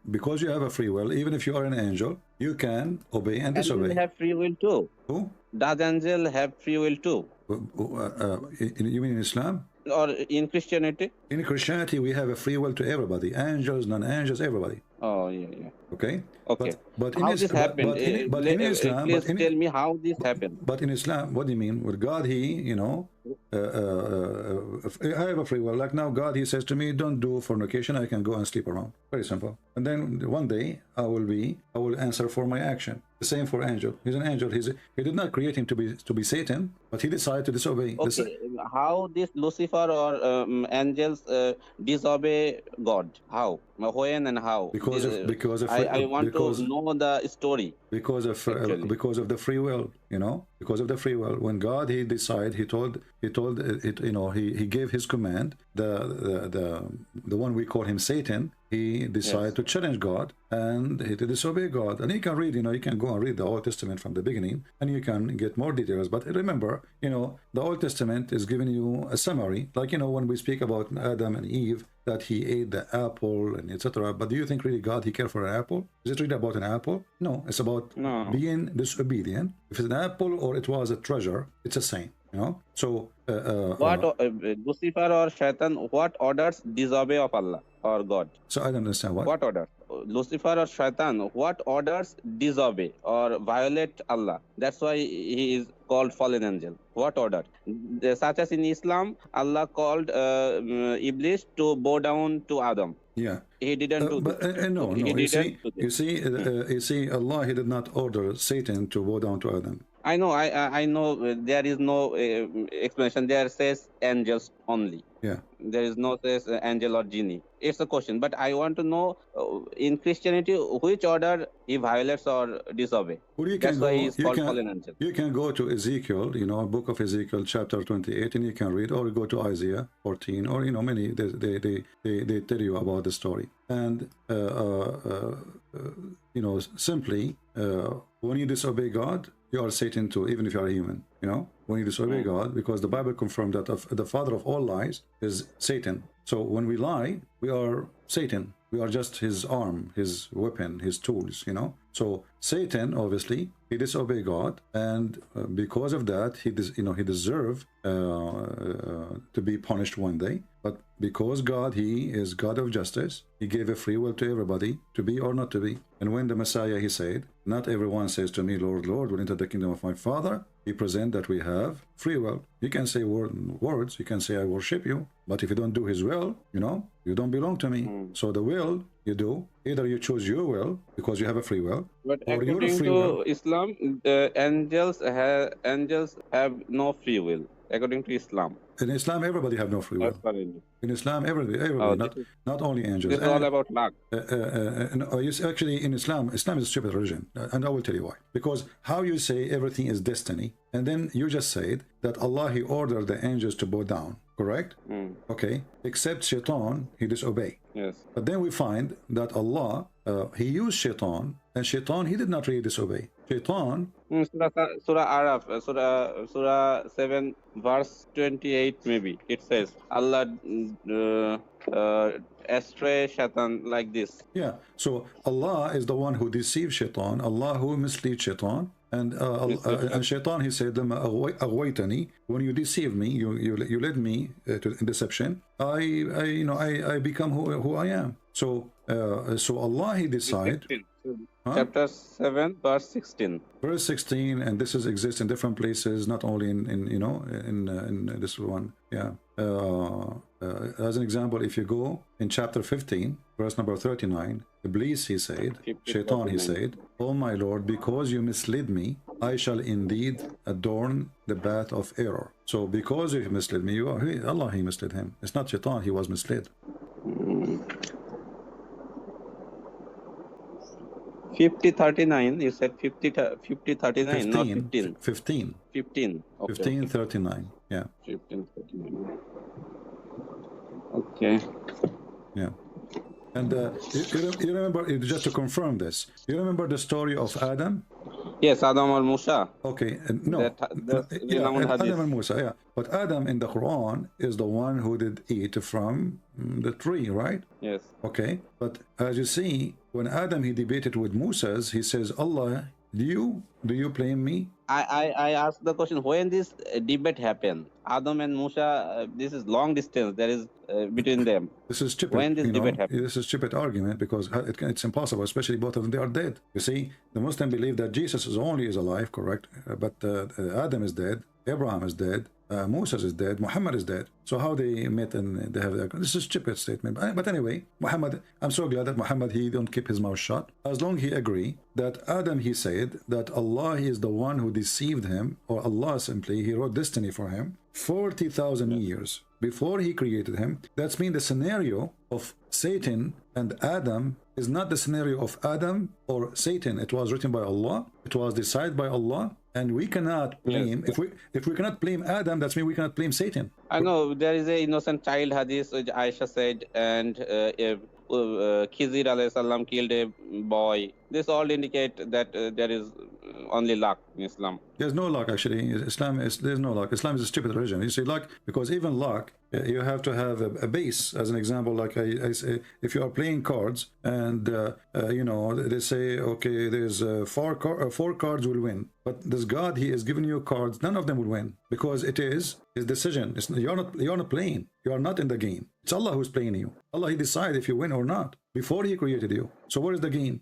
because you have a free will, even if you are an angel, you can obey and disobey. Angels have free will too. Who? Does angel have free will too? You mean in Islam? Or in Christianity? In Christianity, we have a free will to everybody. Angels, non-angels, everybody. Oh, yeah, yeah. Okay? Okay. But how in this happened? in Islam... Please tell me how this happened. But in Islam, what do you mean? With God, he, you know... I have a free will. Like now, God, he says to me, don't do fornication. I can go and sleep around. Very simple. And then one day, I will answer for my action. The same for angel. He's an angel. He did not create him to be Satan, but he decided to disobey. Okay. How this Lucifer or angels disobey God? How? When and how? Because of I want to know the story. Because of the free will, you know, because of the free will. When God, he decided, he told it, you know, he gave his command. The one we call him Satan, he decided to challenge God and he to disobey God. And you can read, you know, you can go and read the Old Testament from the beginning and you can get more details. But remember, you know, the Old Testament is giving you a summary, like, you know, when we speak about Adam and Eve, that he ate the apple and etc. But do you think really God, he cared for an apple? Is it really about an apple? No, it's about being disobedient. If it's an apple or it was a treasure, it's the same, you know. So what Lucifer or Shaitan, what orders disobey of Allah or God? So I don't understand what order. Lucifer or Shaitan, what orders disobey or violate Allah? That's why he is called fallen angel. What order? Such as in Islam, Allah called Iblis to bow down to Adam. Yeah, he didn't do that. No. You see, Allah, he did not order Satan to bow down to Adam. I know. I know. There is no explanation. There says angels only. Yeah. There is no says angel or genie. It's a question, but I want to know in Christianity which order he violates or disobey. Well, that's why he is called fallen angel. You can go to Ezekiel, you know, book of Ezekiel, chapter 28, and you can read, or go to Isaiah 14, or you know, many they tell you about the story. And you know, simply when you disobey God, you are Satan too, even if you are a human. You know, when you disobey God, because the Bible confirmed that the father of all lies is Satan. So when we lie, we are Satan. We are just his arm, his weapon, his tools, you know. So Satan, obviously, he disobeyed God, and because of that, he deserved to be punished one day. But because God, he is God of justice, he gave a free will to everybody to be or not to be. And when the Messiah, he said, not everyone says to me, Lord, Lord, will enter the kingdom of my Father. He present that we have free will. You can say words, you can say I worship you, but if you don't do his will, you know, you don't belong to me. So the will you do, either you choose your will because you have a free will, but or according to Islam, angels have no free will. According to Islam. In Islam, everybody have no free will. In Islam, everybody, not only angels. This is all about luck. Actually, in Islam is a stupid religion, and I will tell you why. Because how you say everything is destiny, and then you just said that Allah, he ordered the angels to bow down. correct? Okay, except shaitan, he disobey. Yes. But then we find that Allah, he used shaitan, and shaitan, he did not really disobey. Shaitan, Surah Araf, Surah 7, verse 28, maybe it says Allah astray shaitan, like this. yeah, so Allah is the one who deceives shaitan, Allah who misleads shaitan, and shaitan, he said, "Aghwaytani," when you deceive me, you led me to deception, I become who I am. So Allah, he decide. Chapter 7, verse 16. Verse 16, and this exists in different places, not only in this one. Yeah. As an example, if you go in chapter 15, verse number 39, Iblis, he said, Shaitan, he said, "Oh my Lord, because you misled me, I shall indeed adorn the path of error." So because you misled me, Allah, he misled him. It's not Shaitan, he was misled. 50:39, you said 50:39, not 15. 15. 15. Okay, 15:39. Yeah. 15:39. Okay. Yeah. And you remember, just to confirm this, you remember the story of Adam? Yes, Adam and Musa. Okay, no. Adam and Musa, yeah. But Adam in the Quran is the one who did eat from the tree, right? Yes. Okay, but as you see, when Adam, he debated with Moses, he says, Allah, do you blame me? I asked the question, when this debate happened? Adam and Musa, this is long distance there is between them. This is stupid. When this debate happened? This is a stupid argument, because it's impossible, especially both of them, they are dead. You see, the Muslim believe that Jesus is alive, correct? But Adam is dead, Abraham is dead, Moses is dead, Muhammad is dead. So how they met and they have this is a stupid statement. But anyway, Muhammad, I'm so glad that Muhammad, he don't keep his mouth shut. As long he agree that Adam, he said that Allah is the one who deceived him, or Allah simply, he wrote destiny for him 40,000 years before he created him. That's mean the scenario of Satan and Adam is not the scenario of Adam or Satan. It was written by Allah, it was decided by Allah, and we cannot blame, if we cannot blame Adam, that's mean we cannot blame Satan. I know there is a innocent child hadith which Aisha said, and Khizr alayhi salam killed a boy. This all indicate that there is only luck in Islam. There's no luck, actually. There's no luck. Islam is a stupid religion. You see, luck, because even luck, you have to have a base. As an example, like I say, if you are playing cards and they say, okay, there's four cards will win, but this God, he is giving you cards, none of them will win, because it is his decision. You're not playing. You are not in the game. It's Allah who's playing you. Allah, he decides if you win or not before he created you. So what is the game?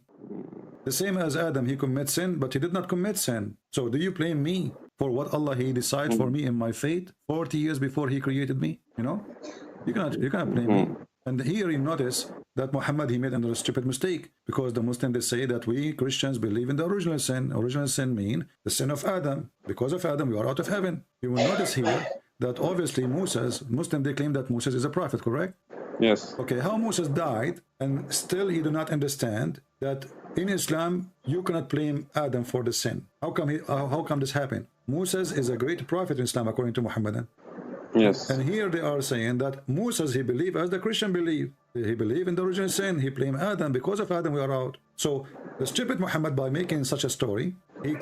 The same as Adam, he commits sin, but he did not commit sin. So do you blame me for what Allah, he decides for me in my fate 40 years before he created me? You cannot blame me. And here you notice that Muhammad, he made another stupid mistake, because the Muslims, they say that we Christians believe in the original sin. Original sin mean the sin of Adam. Because of Adam, we are out of heaven. You will notice here that obviously Muslims, they claim that Moses is a prophet, correct? Yes. Okay, how Moses died, and still he do not understand that in Islam you cannot blame Adam for the sin. How come this happened? Moses is a great prophet in Islam according to Muhammadan. Yes. And here they are saying that Moses, he believed as the Christian believe. He believed in the original sin. He blamed Adam. Because of Adam, we are out. So the stupid Muhammad, by making such a story, he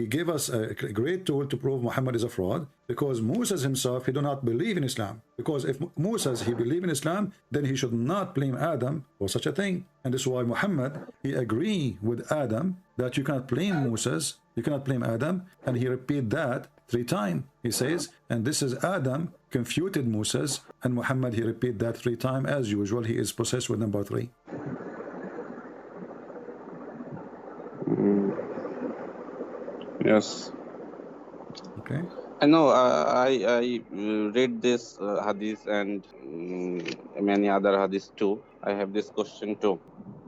gave us a great tool to prove Muhammad is a fraud, because Moses himself, he do not believe in Islam. Because if Moses, he believe in Islam, then he should not blame Adam for such a thing. And this is why Muhammad, he agree with Adam that you cannot blame Moses, you cannot blame Adam, and he repeat that 3 times. He says, and this is Adam confuted Moses, and Muhammad, he repeat that 3 times as usual. He is possessed with number 3. Yes. Okay. I know. I read this hadith and many other hadiths too. I have this question too.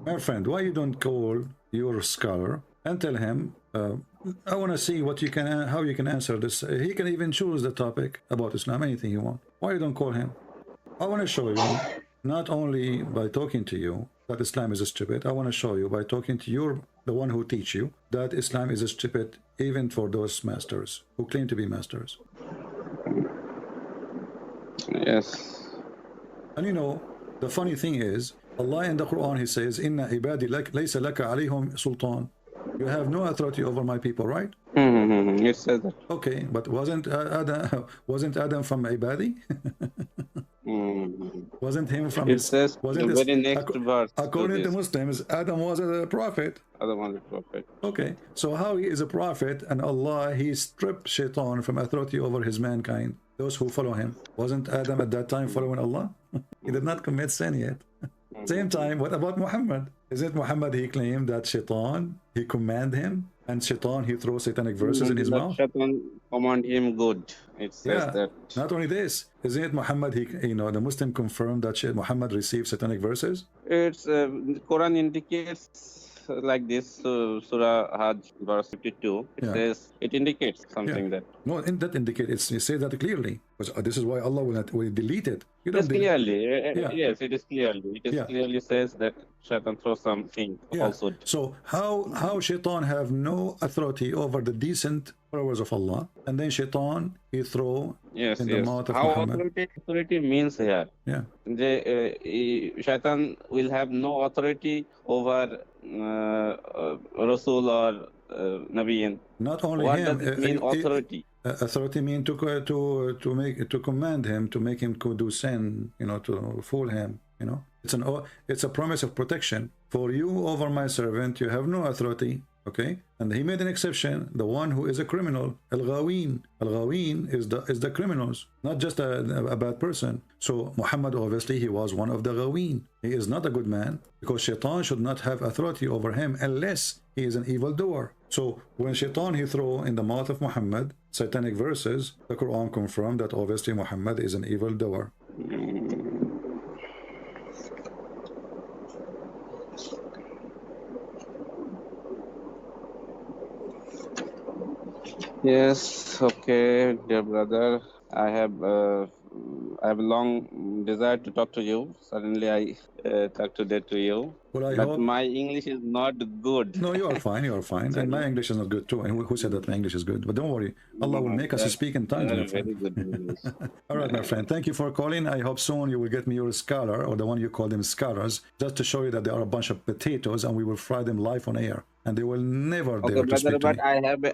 My friend, why you don't call your scholar and tell him, I want to see how you can answer this. He can even choose the topic about Islam, anything you want. Why you don't call him? I want to show you, not only by talking to you, that Islam is a stupid. I want to show you by talking to the one who teach you, that Islam is a stupid, even for those masters who claim to be masters. Yes. And you know, the funny thing is, Allah in the Quran, He says, "Inna ibadi laysa laka alayhum sultan." You have no authority over my people, right? It says that. Okay, but wasn't Adam from ibadi? Wasn't him from It his? says Wasn't the this? very next verse. According to Muslims, Adam was a prophet. Other one is prophet. Okay, so how he is a prophet and Allah, He stripped shaitan from authority over his mankind, those who follow him. Wasn't Adam at that time following Allah? He did not commit sin yet. Same time, what about Muhammad? Isn't Muhammad, he claimed that shaitan, he command him, and shaitan, he throws satanic verses in his mouth? Shaitan command him good. It says that. Not only this, isn't it Muhammad, he, you know, the Muslim confirmed that Muhammad received satanic verses? It's Quran indicates like this, Surah Hajj verse 52. It says, it indicates something that. No, that indicates, it says that clearly. Because this is why Allah will delete it. You don't clearly. Yes, it is clearly. It is clearly says that Shaitan throws something falsehood. So how Shaitan have no authority over the decent followers of Allah, and then Shaitan he throw in the mouth of Muhammad. Authority means here. Shaitan will have no authority over Rasul or Nabiyin. Not only what him. Does it mean authority? Authority means to command him, to make him do sin, you know, to fool him, you know. It's a promise of protection. For you over my servant, you have no authority. Okay, and he made an exception. The one who is a criminal, al-ghawin. Al-ghawin is the criminals, not just a bad person. So Muhammad, obviously, he was one of the ghawin. He is not a good man, because shaitan should not have authority over him unless he is an evildoer. So when shaitan he throw in the mouth of Muhammad satanic verses, the Quran confirmed that obviously Muhammad is an evildoer. Yes, okay, dear brother. I have a long desire to talk to you. Suddenly I talk today to you. Well, but my English is not good. No, you are fine. You are fine. And my English is not good too. And who said that my English is good? But don't worry. Allah will make us speak in tongues, my friend. Very good English. All right, my friend. Thank you for calling. I hope soon you will get me your scholar, or the one you call them scholars, just to show you that they are a bunch of potatoes and we will fry them live on air. And they will never dare to speak to me. But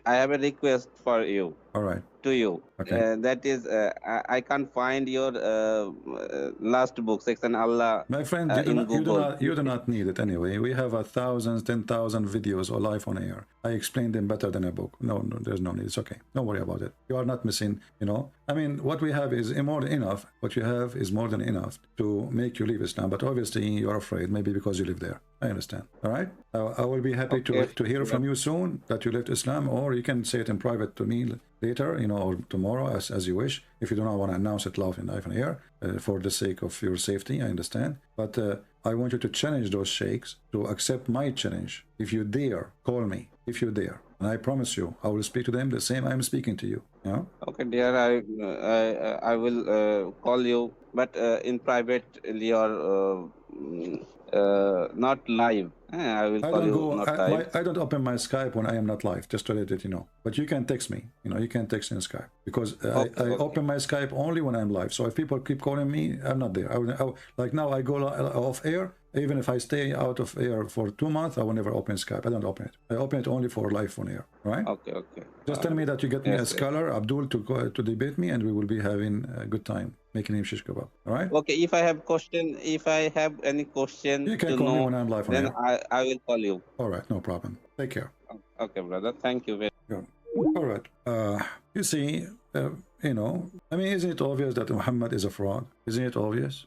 I have a request for you. All right. To you. Okay. That is, I can't find your last book, Section Allah. My friend, you do not need it anyway. We have 1,000, 10,000 videos or live on air. I explain them better than a book. No, there's no need. It's okay. Don't worry about it. You are not missing, you know. I mean, what we have is more than enough. What you have is more than enough to make you leave Islam. But obviously, you're afraid, maybe because you live there. I understand. All right? I will be happy to hear from you soon that you left Islam, or you can say it in private to me later, you know, or tomorrow, as you wish. If you do not want to announce it live in air, for the sake of your safety, I understand. But I want you to challenge those sheikhs to accept my challenge. If you dare, call me. If you dare. And I promise you, I will speak to them the same I'm speaking to you. You know? Okay, dear, I will call you, but in privately or not live. I will call you not live. I don't open my Skype when I am not live, just to let you know. But you can text me. You know, you can text in Skype, because I open my Skype only when I'm live. So if people keep calling me, I'm not there. Like now, I go off air. Even if I stay out of air for 2 months, I will never open Skype. I don't open it. I open it only for live on air. Right? Okay. Just tell me that you get me a scholar, Abdul, to debate me, and we will be having a good time making him shish kebab. All right? Okay. If I have any question, you can call me when I'm live on air. Then I will call you. All right, no problem. Take care. Okay, brother. Thank you very much. All right. You see, you know, I mean, isn't it obvious that Muhammad is a fraud? Isn't it obvious?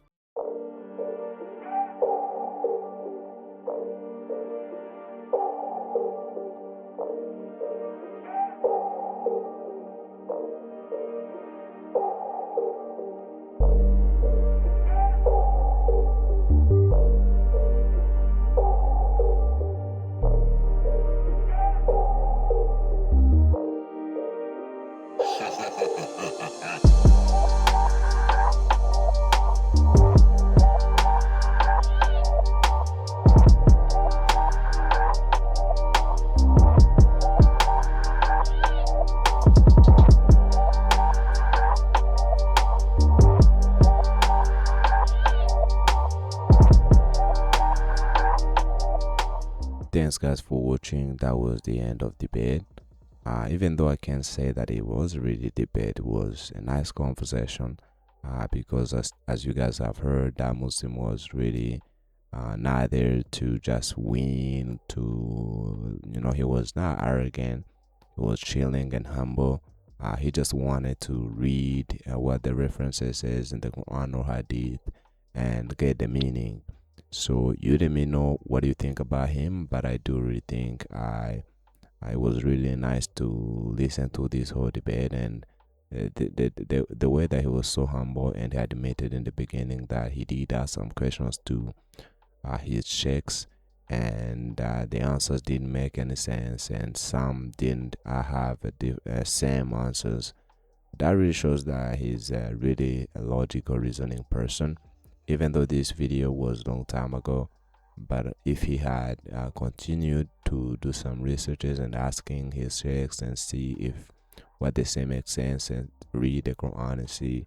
guys for watching. That was the end of debate. Even though I can't say that it was really debate, it was a nice conversation. Because as you guys have heard, that Muslim was really not there to just win. He was not arrogant. He was chilling and humble. He just wanted to read what the references is in the Quran or Hadith and get the meaning. So you let me know what you think about him, but I do really think I was really nice to listen to this whole debate, and the way that he was so humble, and he admitted in the beginning that he did ask some questions to his sheikhs, and the answers didn't make any sense, and some didn't have the same answers. That really shows that he's really a logical reasoning person, even though this video was a long time ago. But if he had continued to do some researches and asking his sheikhs and see if what they say makes sense, and read the Quran and see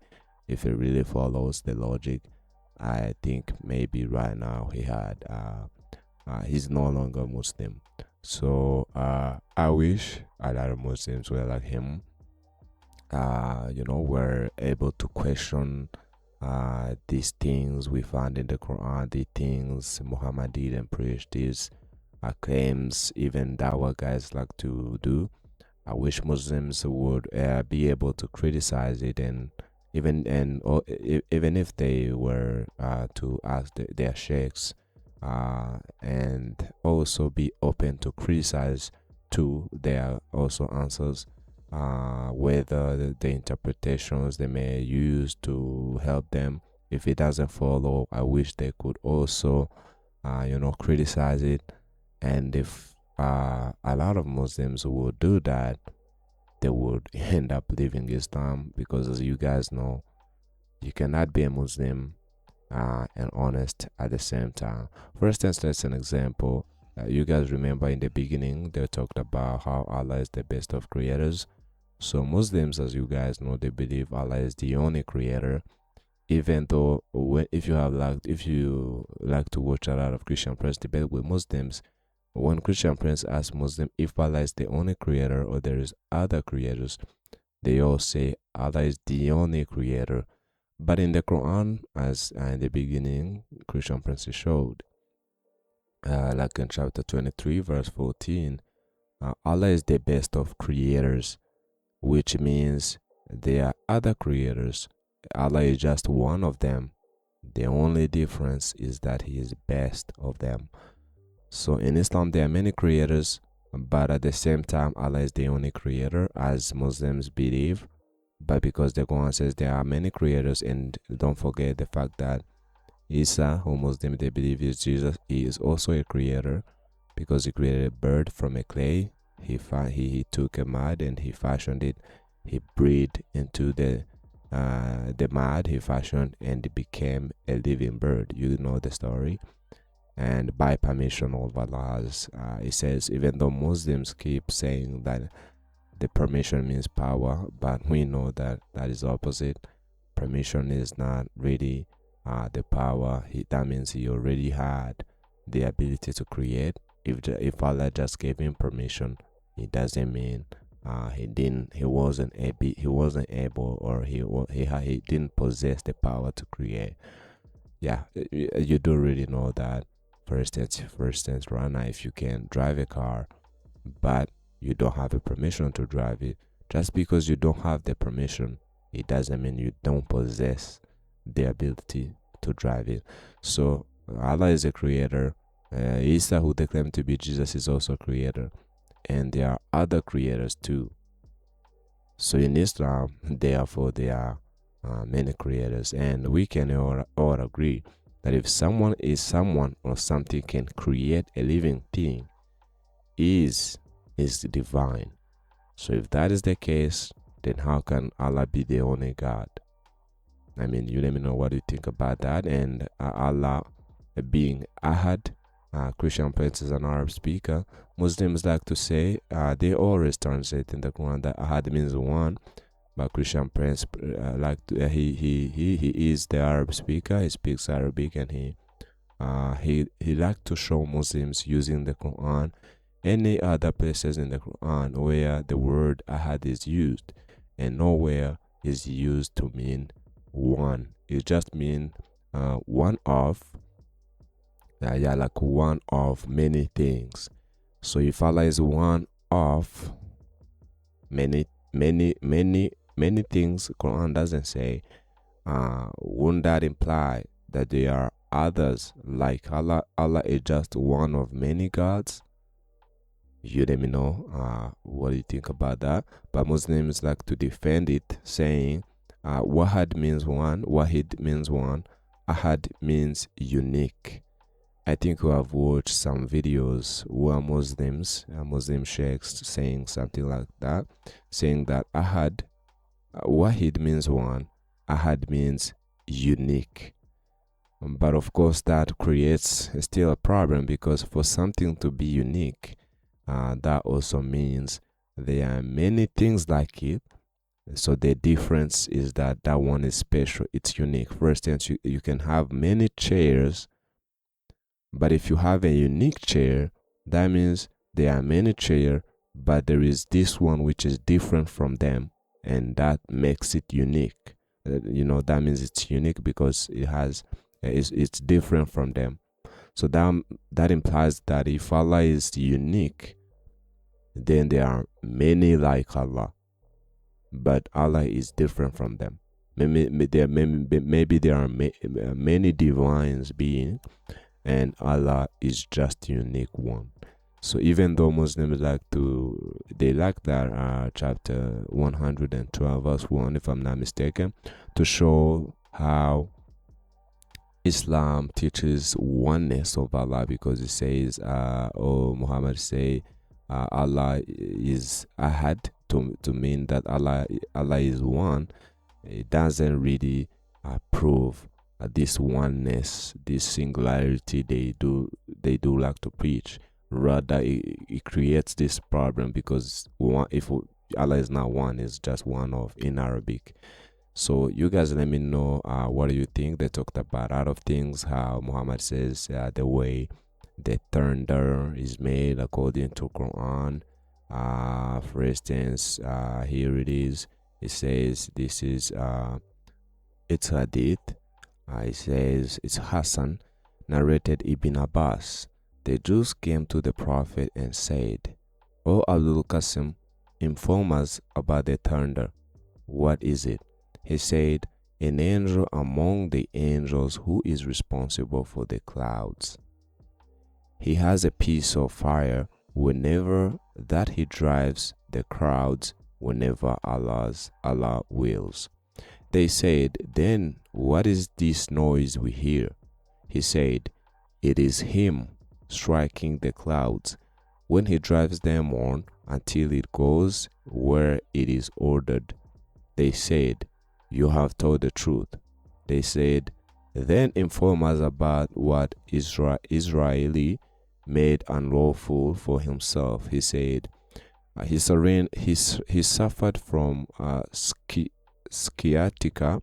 if it really follows the logic, I think maybe right now he's no longer Muslim. So I wish a lot of Muslims were like him. Were able to question these things we found in the Quran, the things Muhammad did and preached, these claims even Dawah guys like to do. I wish Muslims would be able to criticize it, and even if they were to ask their sheikhs, and also be open to criticize to their also answers, whether the interpretations they may use to help them, if it doesn't follow, I wish they could also criticize it. And if a lot of Muslims would do that, they would end up leaving Islam, because as you guys know, you cannot be a Muslim and honest at the same time. For instance, that's an example. You guys remember in the beginning they talked about how Allah is the best of creators. So Muslims, as you guys know, they believe Allah is the only creator, even though if you like to watch a lot of Christian Prince debate with Muslims, when Christian Prince asks Muslim if Allah is the only creator or there is other creators, they all say Allah is the only creator. But in the Quran, as in the beginning Christian Prince showed, like in chapter 23 verse 14, Allah is the best of creators, which means there are other creators. Allah is just one of them. The only difference is that he is best of them. So in Islam there are many creators, but at the same time Allah is the only creator, as Muslims believe. But because the Quran says there are many creators, and don't forget the fact that Isa, who Muslims they believe is Jesus, he is also a creator, because he created a bird from a clay. He took a mud and he fashioned it. He breathed into the mud he fashioned, and it became a living bird. You know the story. And by permission of Allah, it says, even though Muslims keep saying that the permission means power, but we know that that is opposite. Permission is not really the power. That means he already had the ability to create. If Allah just gave him permission, it doesn't mean he wasn't able, or he didn't possess the power to create. Yeah, you do really know that. For instance, right now, if you can drive a car, but you don't have a permission to drive it, just because you don't have the permission, it doesn't mean you don't possess the ability to drive it. So Allah is a creator. Isa, who they claim to be Jesus, is also a creator, and there are other creators too. So in Islam, therefore, there are many creators, and we can all agree that if someone or something can create a living thing, is divine. So if that is the case, then how can Allah be the only God? I mean, you let me know what you think about that. And Allah being Ahad, Christian Prince is an Arab speaker. Muslims like to say, they always translate in the Quran that Ahad means one, but Christian Prince he is the Arab speaker. He speaks Arabic, and he he liked to show Muslims using the Quran, any other places in the Quran where the word ahad is used, and nowhere is used to mean one. It just means one of, like one of many things. So if Allah is one of many things, Quran doesn't say, wouldn't that imply that there are others like Allah? Allah is just one of many gods. You let me know what do you think about that. But Muslims like to defend it, saying wahad means one, wahid means one, ahad means unique. I think we have watched some videos where Muslim sheikhs saying something like that, saying that ahad, wahid means one, ahad means unique. But of course that creates still a problem, because for something to be unique, that also means there are many things like it. So the difference is that that one is special, it's unique. For instance, you can have many chairs, but if you have a unique chair, that means there are many chairs, but there is this one which is different from them, and that makes it unique. That means it's unique because it has it's different from them. So that implies that if Allah is unique, then there are many like Allah, but Allah is different from them. Maybe there are many divines beings, and Allah is just a unique one. So even though Muslims like that chapter 112 verse 1, if I'm not mistaken, to show how Islam teaches oneness of Allah, because it says, Muhammad say, Allah is ahad, to mean that Allah is one. It doesn't really prove this oneness, this singularity they do like to preach. Rather, it creates this problem, because if Allah is not one, it's just one of in Arabic. So you guys let me know what do you think. They talked about a lot of things, how Muhammad says the way the thunder is made according to Quran. For instance, here it is. It says this is it's Hadith. It says it's Hassan, narrated Ibn Abbas. The Jews came to the Prophet and said, "O Abdul Qasim, inform us about the thunder. What is it?" He said, "An angel among the angels who is responsible for the clouds. He has a piece of fire whenever that he drives the crowds whenever Allah wills." They said, "Then what is this noise we hear?" He said, "It is him striking the clouds when he drives them on until it goes where it is ordered." They said, "You have told the truth." They said, "Then inform us about what Israeli made unlawful for himself." He said, he suffered from sciatica,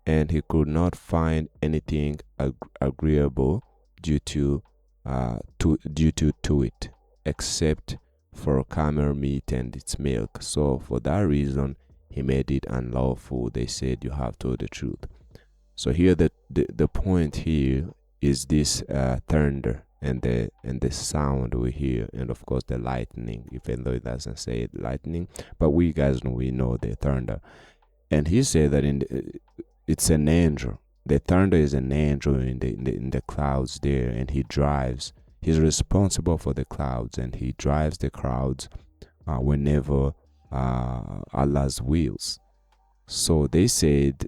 and he could not find anything agreeable due to it, except for camel meat and its milk. So for that reason, he made it unlawful. They said, "You have told the truth." So here the point here is this thunder and the sound we hear, and of course the lightning, even though it doesn't say lightning, but we guys know, we know the thunder. And he said that it's an angel. The thunder is an angel in the clouds there, and he's responsible for the clouds, and he drives the clouds whenever Allah's wills. So they said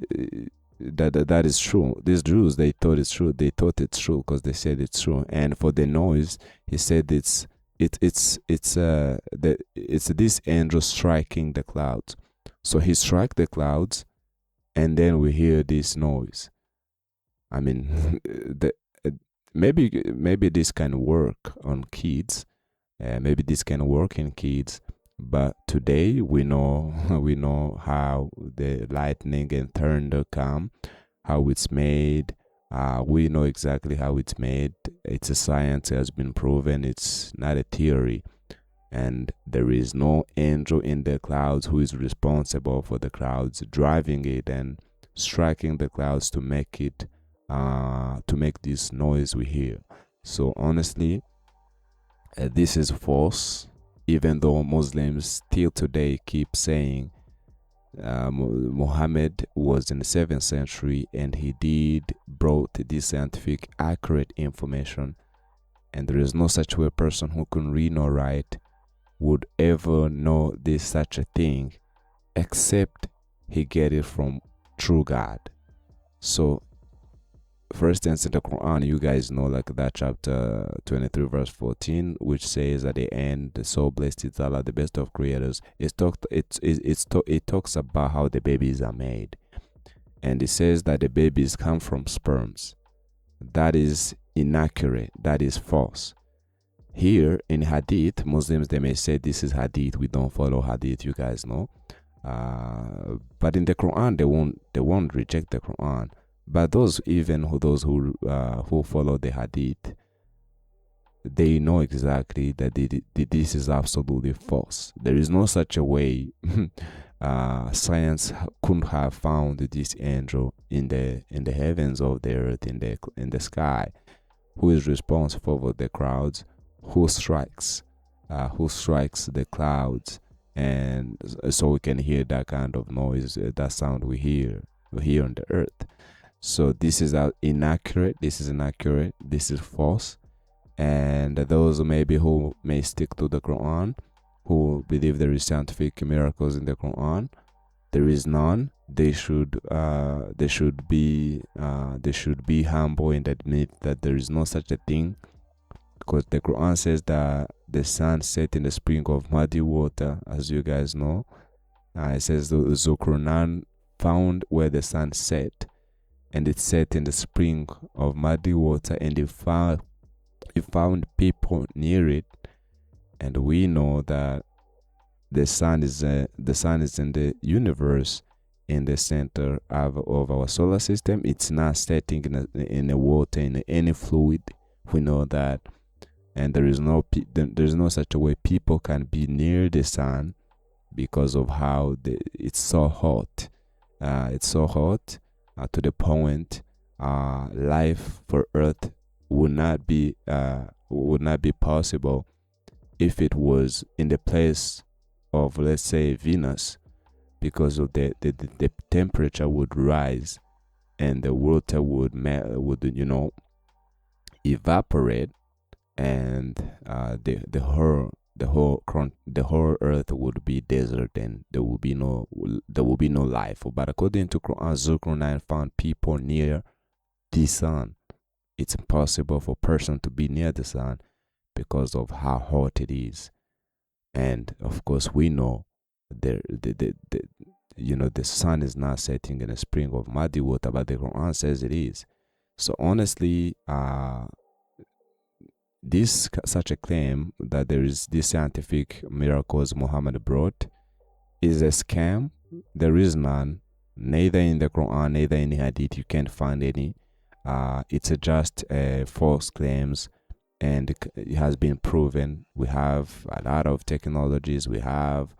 that is true. These Jews, they thought it's true. They thought it's true because they said it's true. And for the noise, he said it's this angel striking the clouds. So he struck the clouds, and then we hear this noise. I mean, maybe this can work on kids. Maybe this can work in kids. But today we know how the lightning and thunder come, how it's made, We know exactly how it's made. It's a science, it has been proven. It's not a theory. And there is no angel in the clouds who is responsible for the clouds driving it and striking the clouds to make it to make this noise we hear. So honestly, this is false, even though Muslims still today keep saying Muhammad was in the 7th century and he brought this scientific accurate information, and there is no such way a person who can read nor write would ever know this such a thing except he get it from true God. So for instance, in the Quran, you guys know, like that chapter 23 verse 14, which says at the end, so blessed is Allah, the best of creators. It talks about how the babies are made, and it says that the babies come from sperms. That is inaccurate. That is false. Here in Hadith, Muslims, they may say this is Hadith, we don't follow Hadith, you guys know. But in the Quran, they won't reject the Quran. But those who follow the Hadith, they know exactly that this is absolutely false. There is no such a way science couldn't have found this angel in the heavens of the earth, in the sky, who is responsible for the crowds, who strikes the clouds, and so we can hear that kind of noise, that sound we hear on the earth. So this is inaccurate. This is false. And those maybe who may stick to the Quran, who believe there is scientific miracles in the Quran, there is none. They should be humble and admit that there is no such a thing, because the Quran says that the sun set in the spring of muddy water, as you guys know. It says the Zulkarnain found where the sun set, and it set in the spring of muddy water, and he found people near it. And we know that the sun is in the universe, in the center of our solar system. It's not setting in the water, in any fluid. We know that, and there's no such a way people can be near the sun, because of how it's so hot. It's so hot. To the point life for Earth would not be possible if it was in the place of, let's say, Venus, because of the temperature would rise and the water would evaporate, and the whole earth would be desert, and there will be no life. But according to Quran, Zulkarnain found people near the sun. It's impossible for a person to be near the sun because of how hot it is. And of course, we know the sun is not setting in a spring of muddy water, but the Quran says it is. So honestly, such a claim that there is this scientific miracles Muhammad brought is a scam. There is none, neither in the Quran, neither in the Hadith. You can't find any. It's just false claims, and it has been proven. We have a lot of technologies. We have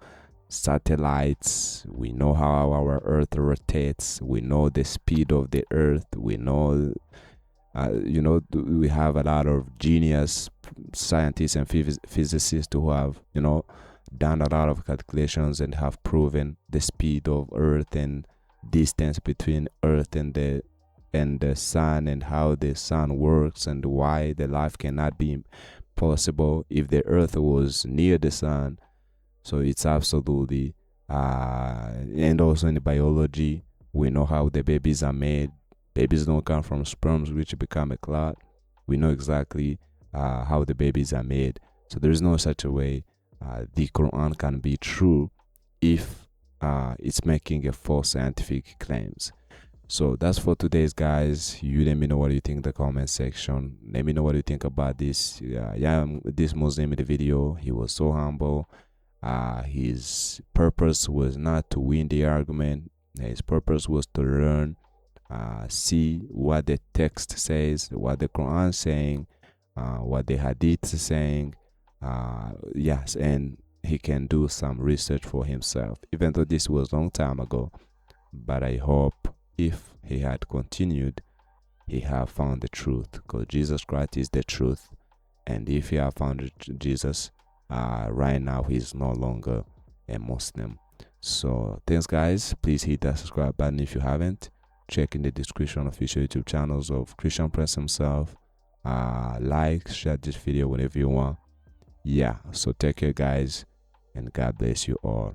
satellites. We know how our earth rotates. We know the speed of the earth. We know we have a lot of genius scientists and physicists who have done a lot of calculations and have proven the speed of earth and distance between earth and the sun, and how the sun works, and why the life cannot be possible if the earth was near the sun. So it's absolutely and also in biology, we know how the babies are made. Babies don't come from sperms which become a clot. We know exactly how the babies are made. So there is no such a way the Quran can be true if it's making a false scientific claims. So that's for today's, guys. You let me know what you think in the comment section. Let me know what you think about this. This Muslim in the video, he was so humble. His purpose was not to win the argument. His purpose was to learn. see what the text says, what the Quran is saying, what the Hadith is saying. Yes, and he can do some research for himself, even though this was a long time ago. But I hope if he had continued, he have found the truth, because Jesus Christ is the truth. And if he have found Jesus, right now he's no longer a Muslim. So thanks guys, please hit that subscribe button if you haven't. Check in the description official YouTube channels of Christian Prince himself. Like, share this video whenever you want. Yeah, so take care guys, and God bless you all.